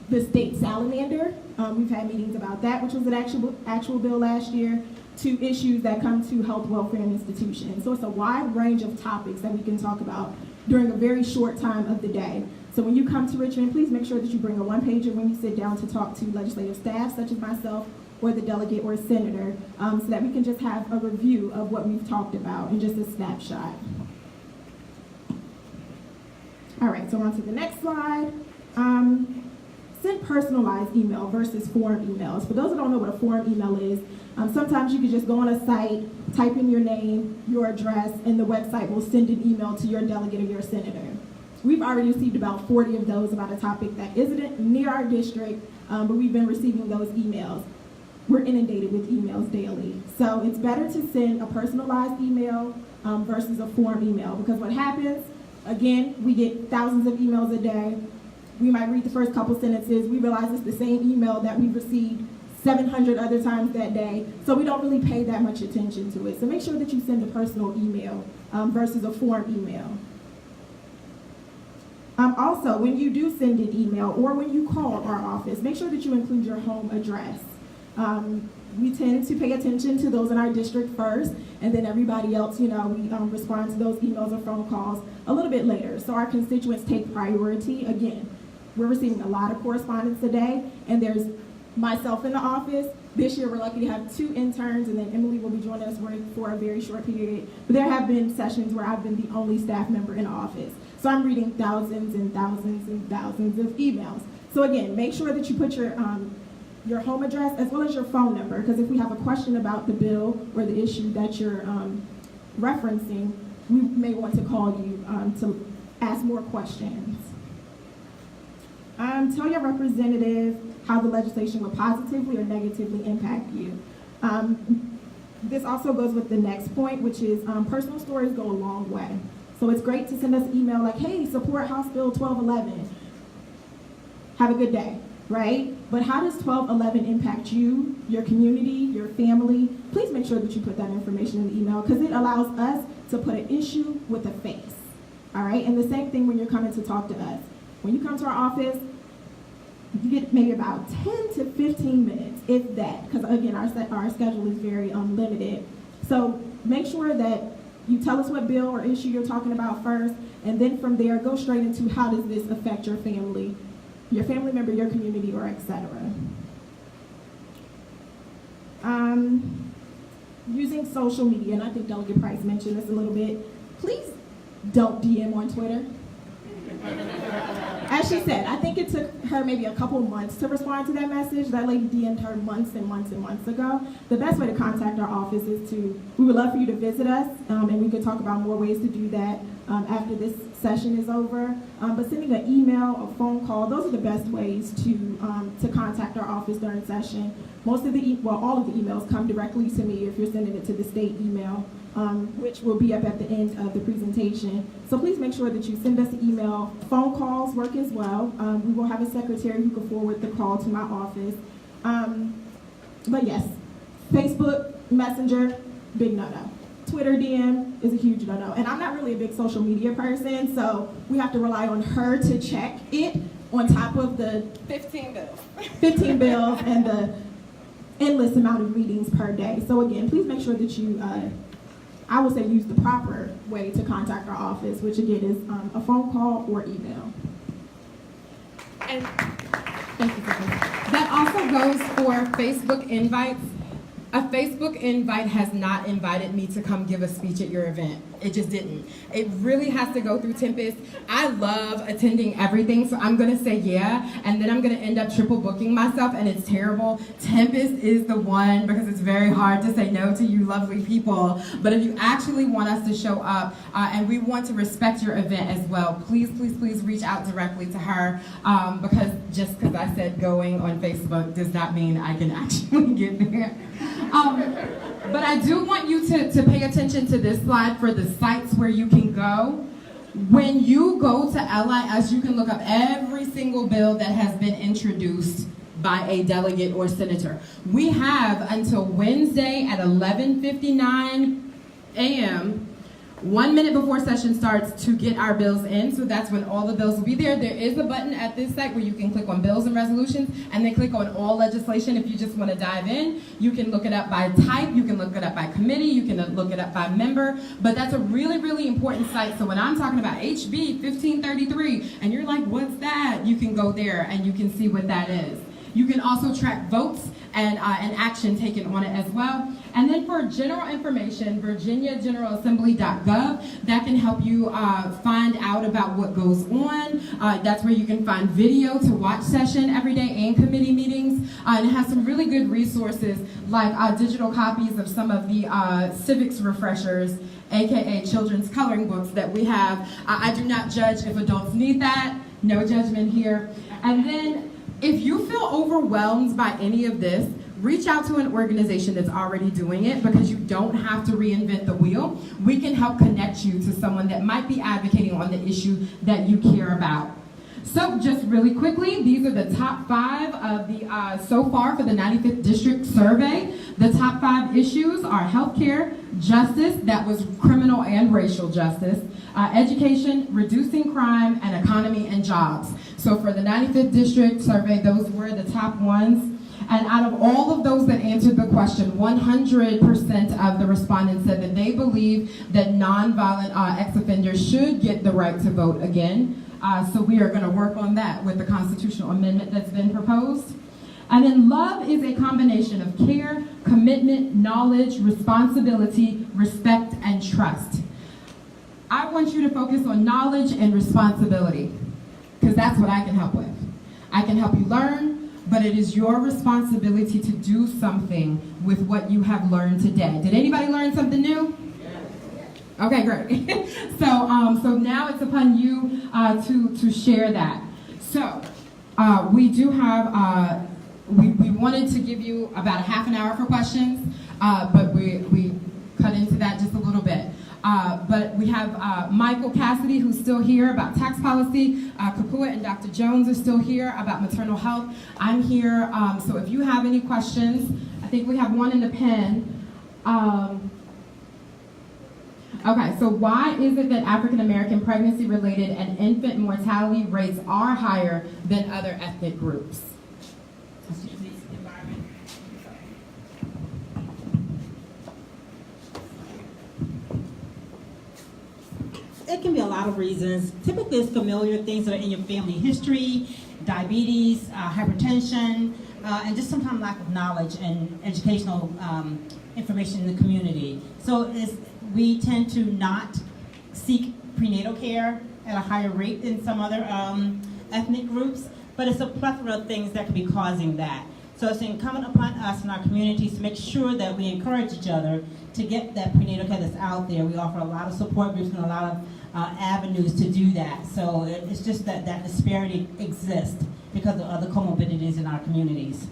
the state salamander. We've had meetings about that, which was an actual bill last year, to issues that come to health, welfare, and institutions. So it's a wide range of topics that we can talk about during a very short time of the day. So when you come to Richmond, please make sure that you bring a one-pager when you sit down to talk to legislative staff, such as myself, or the delegate or senator, so that we can just have a review of what we've talked about and just a snapshot. All right, so on to the next slide. Send personalized email versus form emails. For those who don't know what a form email is, sometimes you can just go on a site, type in your name, your address, and the website will send an email to your delegate or your senator. We've already received about 40 of those about a topic that isn't near our district, but we've been receiving those emails. We're inundated with emails daily. So it's better to send a personalized email versus a form email, because what happens, again, we get thousands of emails a day. We might read the first couple sentences. We realize it's the same email that we've received 700 other times that day. So we don't really pay that much attention to it. So make sure that you send a personal email versus a form email. Also, when you do send an email or when you call our office, make sure that you include your home address. We tend to pay attention to those in our district first, and then everybody else, we respond to those emails or phone calls a little bit later. So our constituents take priority. Again, we're receiving a lot of correspondence today, and there's myself in the office. This year, we're lucky to have 2 interns, and then Emily will be joining us for a very short period. But there have been sessions where I've been the only staff member in the office. So I'm reading thousands and thousands and thousands of emails. So again, make sure that you put your home address as well as your phone number, because if we have a question about the bill or the issue that you're referencing, we may want to call you to ask more questions. Tell your representative how the legislation will positively or negatively impact you. This also goes with the next point, which is personal stories go a long way. So it's great to send us an email like, hey, support House Bill 1211. Have a good day, right? But how does 1211 impact you, your community, your family? Please make sure that you put that information in the email, because it allows us to put an issue with a face, all right? And the same thing when you're coming to talk to us. When you come to our office, you get maybe about 10 to 15 minutes, if that, because again, our schedule is very limited. So make sure that you tell us what bill or issue you're talking about first, and then from there, go straight into how does this affect your family member, your community, or etc. Using social media, and I think Delegate Price mentioned this a little bit. Please don't DM on Twitter. As she said, I think it took her maybe a couple months to respond to that message. That lady DM'd her months and months and months ago. The best way to contact our office is we would love for you to visit us, and we could talk about more ways to do that after this session is over. But sending an email, a phone call, those are the best ways to contact our office during session. All of the emails come directly to me if you're sending it to the state email, which will be up at the end of the presentation. So please make sure that you send us an email. Phone calls work as well. We will have a secretary who can forward the call to my office. But yes, Facebook, Messenger, big no-no. Twitter DM is a huge no-no. And I'm not really a big social media person, so we have to rely on her to check it on top of the 15 bills. 15 bills and the endless amount of meetings per day. So again, please make sure that you, I would say, use the proper way to contact our office, which again is a phone call or email. And Thank you for that. That also goes for Facebook invites. A Facebook invite has not invited me to come give a speech at your event. It just didn't. It really has to go through Tempest. I love attending everything, so I'm gonna say yeah, and then I'm gonna end up triple booking myself, and it's terrible. Tempest is the one because it's very hard to say no to you lovely people. But if you actually want us to show up, and we want to respect your event as well, please, please, please reach out directly to her, because just because I said going on Facebook does not mean I can actually get there. But I do want you to pay attention to this slide for the sites where you can go. When you go to LIS, you can look up every single bill that has been introduced by a delegate or senator. We have until Wednesday at 11:59 a.m., 1 minute before session starts, to get our bills in. So that's when all the bills will be there. There is a button at this site where you can click on bills and resolutions, and then click on all legislation if you just want to dive in. You can look it up by type, you can look it up by committee, you can look it up by member, but that's a really, really important site. So when I'm talking about HB 1533, and you're like, what's that? You can go there and you can see what that is. You can also track votes and action taken on it as well. And then for general information, virginiageneralassembly.gov, that can help you find out about what goes on. That's where you can find video to watch session every day and committee meetings. And it has some really good resources like digital copies of some of the civics refreshers, AKA children's coloring books that we have. I do not judge if adults need that. No judgment here. And then if you feel overwhelmed by any of this, reach out to an organization that's already doing it, because you don't have to reinvent the wheel. We can help connect you to someone that might be advocating on the issue that you care about. So just really quickly, these are the top 5 of the, so far for the 95th District Survey. The top 5 issues are healthcare, justice, that was criminal and racial justice, education, reducing crime, and economy and jobs. So for the 95th District Survey, those were the top ones. And out of all of those that answered the question, 100% of the respondents said that they believe that nonviolent ex-offenders should get the right to vote again. So we are going to work on that with the constitutional amendment that's been proposed. And then love is a combination of care, commitment, knowledge, responsibility, respect, and trust. I want you to focus on knowledge and responsibility, because that's what I can help with. I can help you learn, but it is your responsibility to do something with what you have learned today. Did anybody learn something new? Okay, great. So now it's upon you to share that. So we do have, we wanted to give you about a half an hour for questions, but we cut into that just a little bit. But we have Michael Cassidy, who's still here about tax policy. Kapua and Dr. Jones are still here about maternal health. I'm here, so if you have any questions, I think we have one in the pen. Okay, so why is it that African American pregnancy-related and infant mortality rates are higher than other ethnic groups? It can be a lot of reasons. Typically, it's familiar things that are in your family history, diabetes, hypertension, and just sometimes lack of knowledge and educational information in the community. So we tend to not seek prenatal care at a higher rate than some other ethnic groups, but it's a plethora of things that could be causing that. So it's incumbent upon us in our communities to make sure that we encourage each other to get that prenatal care that's out there. We offer a lot of support groups and a lot of avenues to do that. So it's just that disparity exists because of other comorbidities in our communities.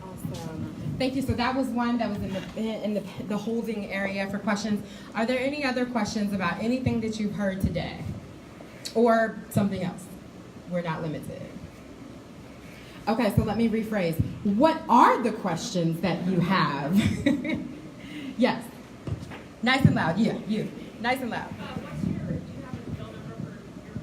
Awesome. Thank you. So that was one that was in the holding area for questions. Are there any other questions about anything that you've heard today? Or something else? We're not limited. Okay, so let me rephrase. What are the questions that you have? Yes. Nice and loud. Yeah, you. Nice and loud. Do you have a bill number for your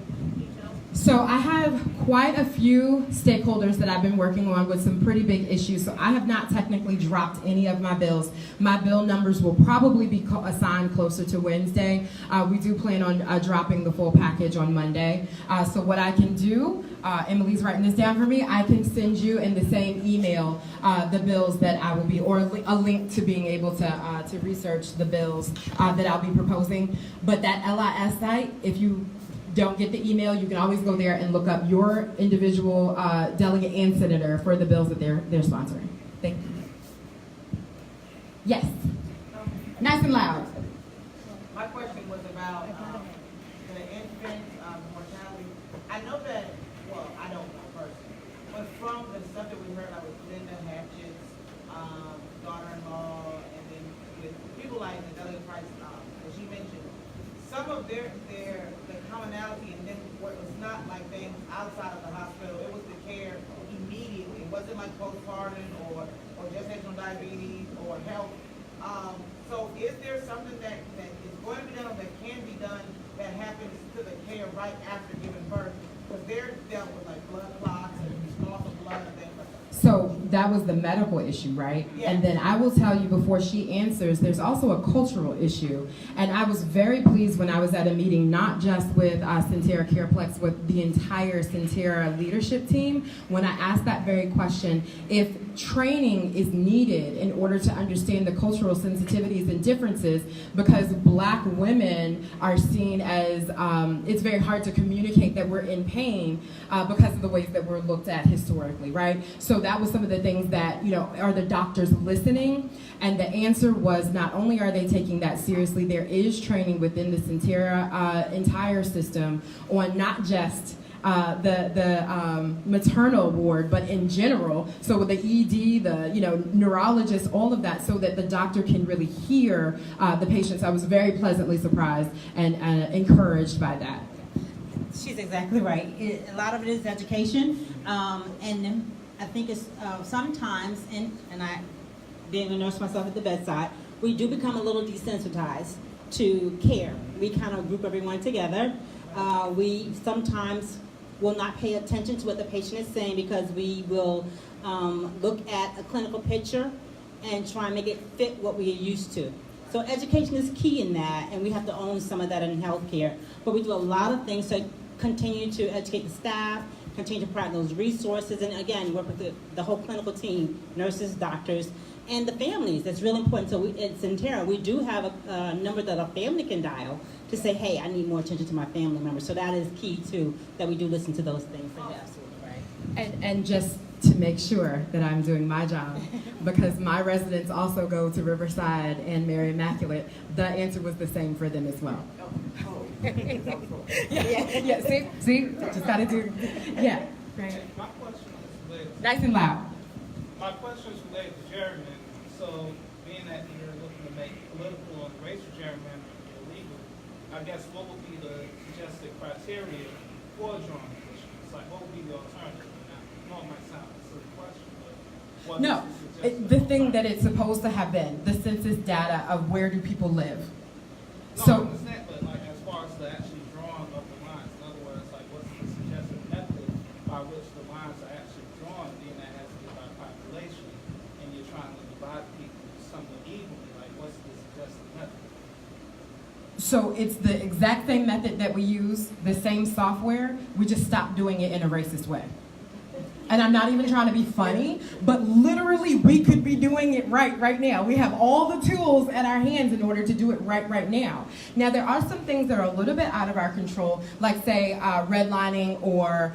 details? So I have quite a few stakeholders that I've been working on with some pretty big issues. So I have not technically dropped any of my bills. My bill numbers will probably be assigned closer to Wednesday. We do plan on dropping the full package on Monday. So what I can do, Emily's writing this down for me, I can send you in the same email the bills that I will be, or a link to being able to research the bills that I'll be proposing. But that LIS site, if you don't get the email, you can always go there and look up your individual delegate and senator for the bills that they're sponsoring. Thank you. Yes. Nice and loud. My question was about the infant mortality. I know that, well, I don't know personally, but from the stuff that we heard, like with Linda Hatchett's daughter-in-law, and then with people like the Delegate Price, that she mentioned, some of the commonality, and then what was not like things outside of the hospital, it was the care immediately. It wasn't like postpartum or gestational diabetes or health. So is there something that is going to be done or that can be done that happens to the care right after giving birth? Because they're dealt with like blood clots and loss of blood and things like that. So that was the medical issue, right? Yeah. And then I will tell you before she answers, there's also a cultural issue. And I was very pleased when I was at a meeting, not just with Centera Careplex, with the entire Centera leadership team, when I asked that very question, if training is needed in order to understand the cultural sensitivities and differences, because Black women are seen as, it's very hard to communicate that we're in pain because of the ways that we're looked at historically, right? So that was some of the things that, are the doctors listening? And the answer was not only are they taking that seriously, there is training within the Centera entire system on not just the maternal ward, but in general. So with the ED, the neurologist, all of that, so that the doctor can really hear the patients. I was very pleasantly surprised and encouraged by that. She's exactly right. A lot of it is education, and I think it's sometimes, and I, being a nurse myself at the bedside, we do become a little desensitized to care. We kind of group everyone together. We sometimes will not pay attention to what the patient is saying because we will look at a clinical picture and try and make it fit what we are used to. So education is key in that, and we have to own some of that in healthcare. But we do a lot of things to continue to educate the staff, continue to provide those resources, and again, work with the whole clinical team, nurses, doctors, and the families. That's really important. So at Centera, we do have a number that a family can dial to say, hey, I need more attention to my family members. So that is key too, that we do listen to those things. So yeah, absolutely right. And just to make sure that I'm doing my job, because my residents also go to Riverside and Mary Immaculate, the answer was the same for them as well. Yeah, see, just gotta do, yeah. Right. My question is related. Nice and loud. My question is related to gerrymandering. So, being that you're looking to make political and racial gerrymandering illegal, I guess what would be the suggested criteria for drawing districts? Like, what would be the alternative? Now, I know it might sound like a silly question, but what No, is the suggested the thing that alternative? it's supposed to have been, the census data of where do people live. No, I So, understand, but like as far as the actually drawing of the lines, in other words, like what's the suggested method by which the lines are actually drawn, being that has to be by population, and you're trying to divide people somewhat evenly, like what's the suggested method? so it's the exact same method that we use, the same software, we just stopped doing it in a racist way. And I'm not even trying to be funny, but literally we could be doing it right now. We have all the tools at our hands in order to do it right now. Now there are some things that are a little bit out of our control, like say redlining or,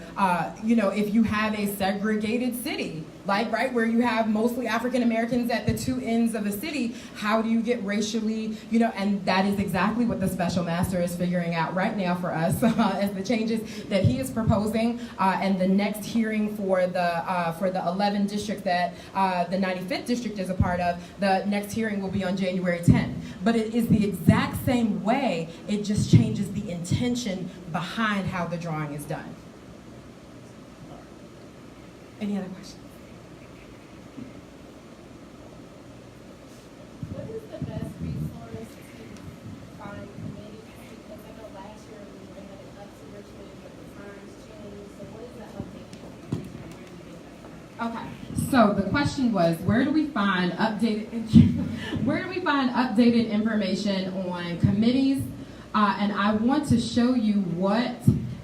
if you have a segregated city, like where you have mostly African Americans at the two ends of a city, how do you get racially, and that is exactly what the special master is figuring out right now for us as the changes that he is proposing, and the next hearing for the 11 district that the 95th district is a part of, the next hearing will be on January 10th. But it is the exact same way, it just changes the intention behind how the drawing is done. Any other questions? What is the best resource to find committees? Because I know last year we were headed up to Richmond, but the times Okay, so the question was, where do we find updated information on committees? And I want to show you what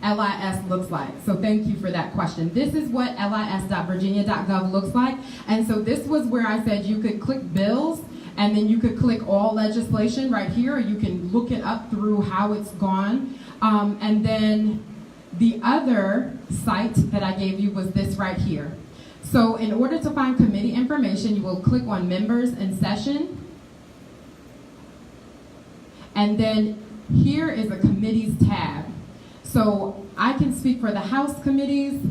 LIS looks like. So thank you for that question. This is what lis.virginia.gov looks like. And so this was where I said you could click bills, and then you could click all legislation right here, or you can look it up through how it's gone. And then the other site that I gave you was this right here. So in order to find committee information, you will click on members and session. And then here is a committees tab. So I can speak for the House committees.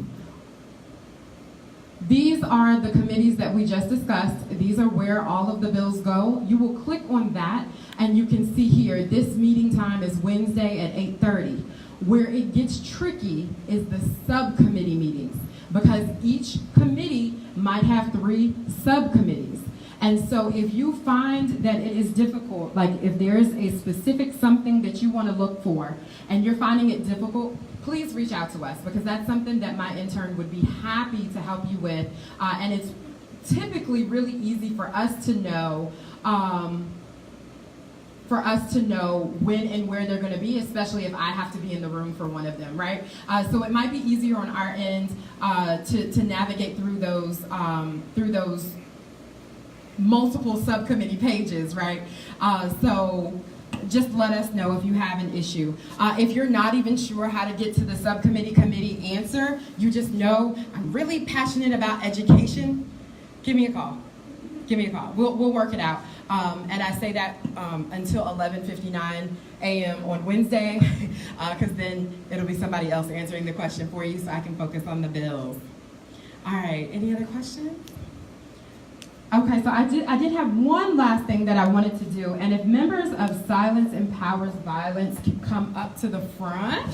These are the committees that we just discussed. These are where all of the bills go. You will click on that and you can see here, this meeting time is Wednesday at 8:30. Where it gets tricky is the subcommittee meetings, because each committee might have 3 subcommittees. And so if you find that it is difficult, like if there's a specific something that you want to look for and you're finding it difficult, please reach out to us, because that's something that my intern would be happy to help you with. And it's typically really easy for us to know when and where they're going to be, especially if I have to be in the room for one of them, right? So it might be easier on our end to navigate through those multiple subcommittee pages, right? So just let us know if you have an issue. If you're not even sure how to get to the committee answer, you just know I'm really passionate about education, give me a call. Give me a call. We'll work it out. And I say that until 11:59 a.m. on Wednesday, because then it'll be somebody else answering the question for you, so I can focus on the bills. All right, any other questions? Okay, so I did have one last thing that I wanted to do, and if members of Silence Empowers Violence can come up to the front.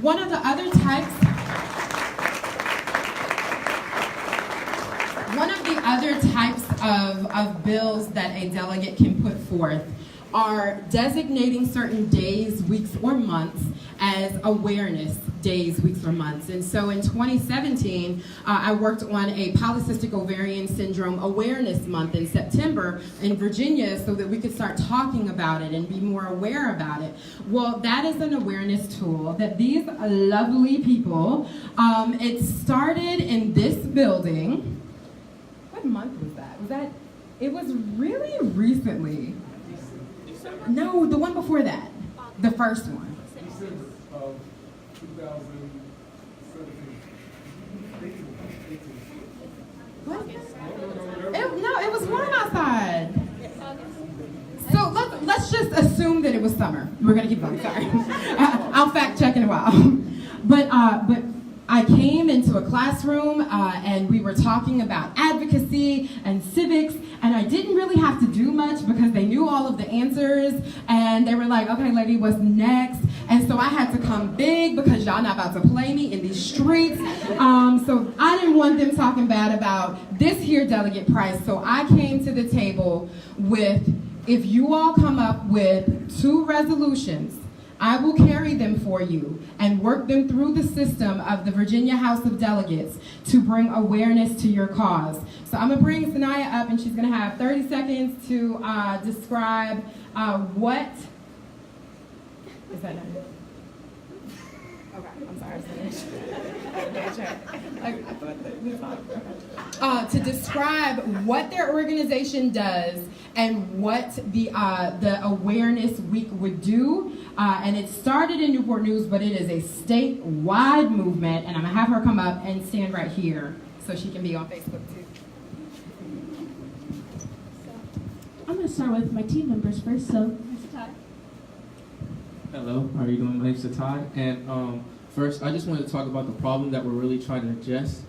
One of the other types of bills that a delegate can put forth are designating certain days, weeks, or months as awareness days, weeks, or months. And so in 2017, I worked on a polycystic ovarian syndrome awareness month in September in Virginia so that we could start talking about it and be more aware about it. Well, that is an awareness tool that these lovely people, it started in this building. What month was that? It was really recently. No, the one before that. The first one. December of 2017. What? No, it was warm outside. So let's just assume that it was summer. We're gonna keep going, sorry. I'll fact check in a while. But I came into a classroom and we were talking about advocacy and civics, and I didn't really have to do much because they knew all of the answers, and they were like, okay, lady, what's next? And so I had to come big because y'all not about to play me in these streets. So I didn't want them talking bad about this here Delegate Price, so I came to the table with, if you all come up with 2 resolutions, I will carry them for you and work them through the system of the Virginia House of Delegates to bring awareness to your cause. So I'm going to bring Sanaya up, and she's going to have 30 seconds to describe what... Is that not it? Okay, I'm sorry. To describe what their organization does and what the Awareness Week would do. And it started in Newport News, but it is a statewide movement. And I'm going to have her come up and stand right here so she can be on Facebook too. I'm going to start with my team members first. So, Mr. Todd. Hello, how are you doing? My name's Todd. And first, I just wanted to talk about the problem that we're really trying to address.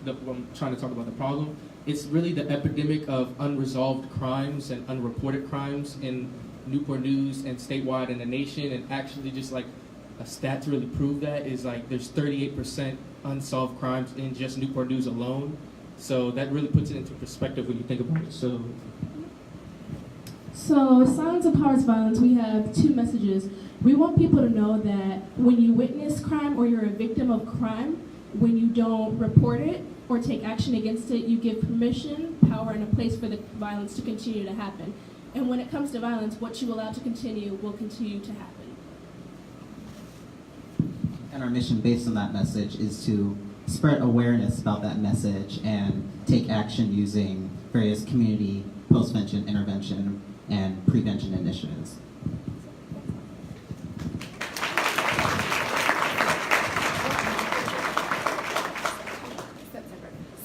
I'm trying to talk about the problem. It's really the epidemic of unresolved crimes and unreported crimes in Newport News and statewide in the nation. And actually, just like a stat to really prove that is like there's 38% unsolved crimes in just Newport News alone. So that really puts it into perspective when you think about it. So Silence Empowers Violence, we have 2 messages. We want people to know that when you witness crime or you're a victim of crime, when you don't report it or take action against it, you give permission, power, and a place for the violence to continue to happen. And when it comes to violence, what you allow to continue will continue to happen. And our mission based on that message is to spread awareness about that message and take action using various community post-vention intervention and prevention initiatives.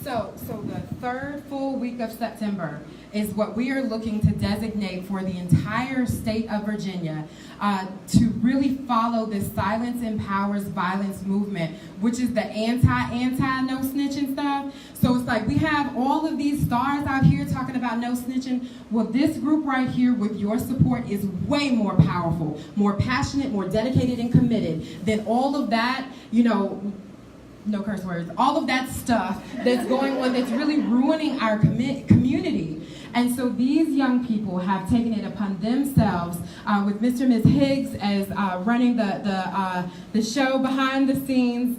So the third full week of September is what we are looking to designate for the entire state of Virginia to really follow this Silence Empowers Violence movement, which is the anti no snitching stuff. So it's like we have all of these stars out here talking about no snitching. Well, this group right here with your support is way more powerful, more passionate, more dedicated and committed than all of that, no curse words, all of that stuff that's going on that's really ruining our community. And so these young people have taken it upon themselves with Mr. and Ms. Higgs as running the show behind the scenes.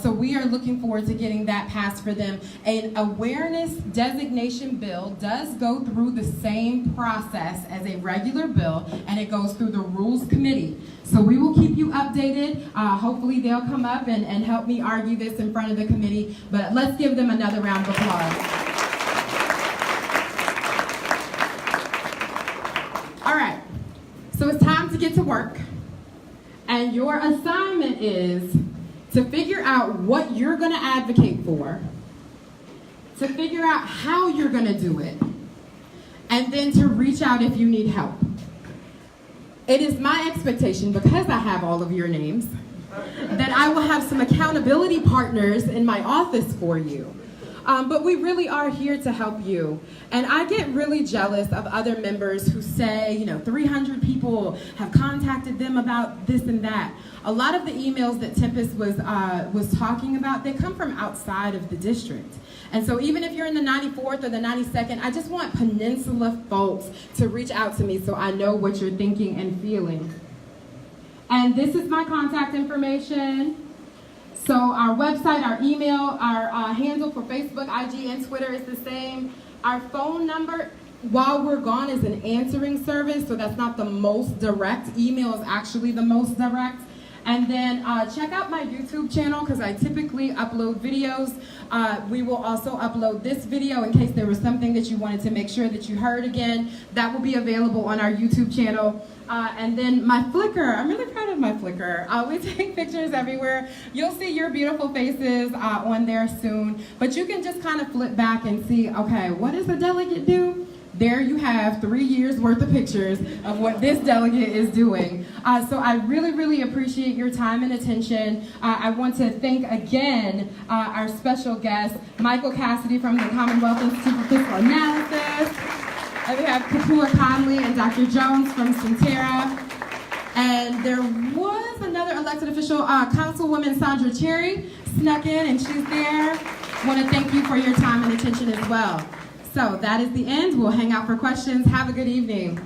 So we are looking forward to getting that passed for them. An awareness designation bill does go through the same process as a regular bill, and it goes through the Rules Committee. So we will keep you updated. Hopefully they'll come up and help me argue this in front of the committee. But let's give them another round of applause. All right, so it's time to get to work. And your assignment is to figure out what you're gonna advocate for, to figure out how you're gonna do it, and then to reach out if you need help. It is my expectation, because I have all of your names, that I will have some accountability partners in my office for you. But we really are here to help you. And I get really jealous of other members who say, 300 people have contacted them about this and that. A lot of the emails that Tempest was talking about, they come from outside of the district. And so even if you're in the 94th or the 92nd, I just want Peninsula folks to reach out to me so I know what you're thinking and feeling. And this is my contact information. So our website, our email, our handle for Facebook, IG, and Twitter is the same. Our phone number, while we're gone, is an answering service, so that's not the most direct. Email is actually the most direct. And then check out my YouTube channel, because I typically upload videos. We will also upload this video in case there was something that you wanted to make sure that you heard again. That will be available on our YouTube channel. And then my Flickr, I'm really proud of my Flickr. We take pictures everywhere. You'll see your beautiful faces on there soon. But you can just kind of flip back and see, okay, what does a delegate do? There you have 3 years worth of pictures of what this delegate is doing. So I really, really appreciate your time and attention. I want to thank again our special guest, Michael Cassidy from the Commonwealth Institute for Fiscal Analysis. And we have Kapua Conley and Dr. Jones from Centera. And there was another elected official, Councilwoman Sandra Cherry snuck in, and she's there. I want to thank you for your time and attention as well. So that is the end. We'll hang out for questions. Have a good evening.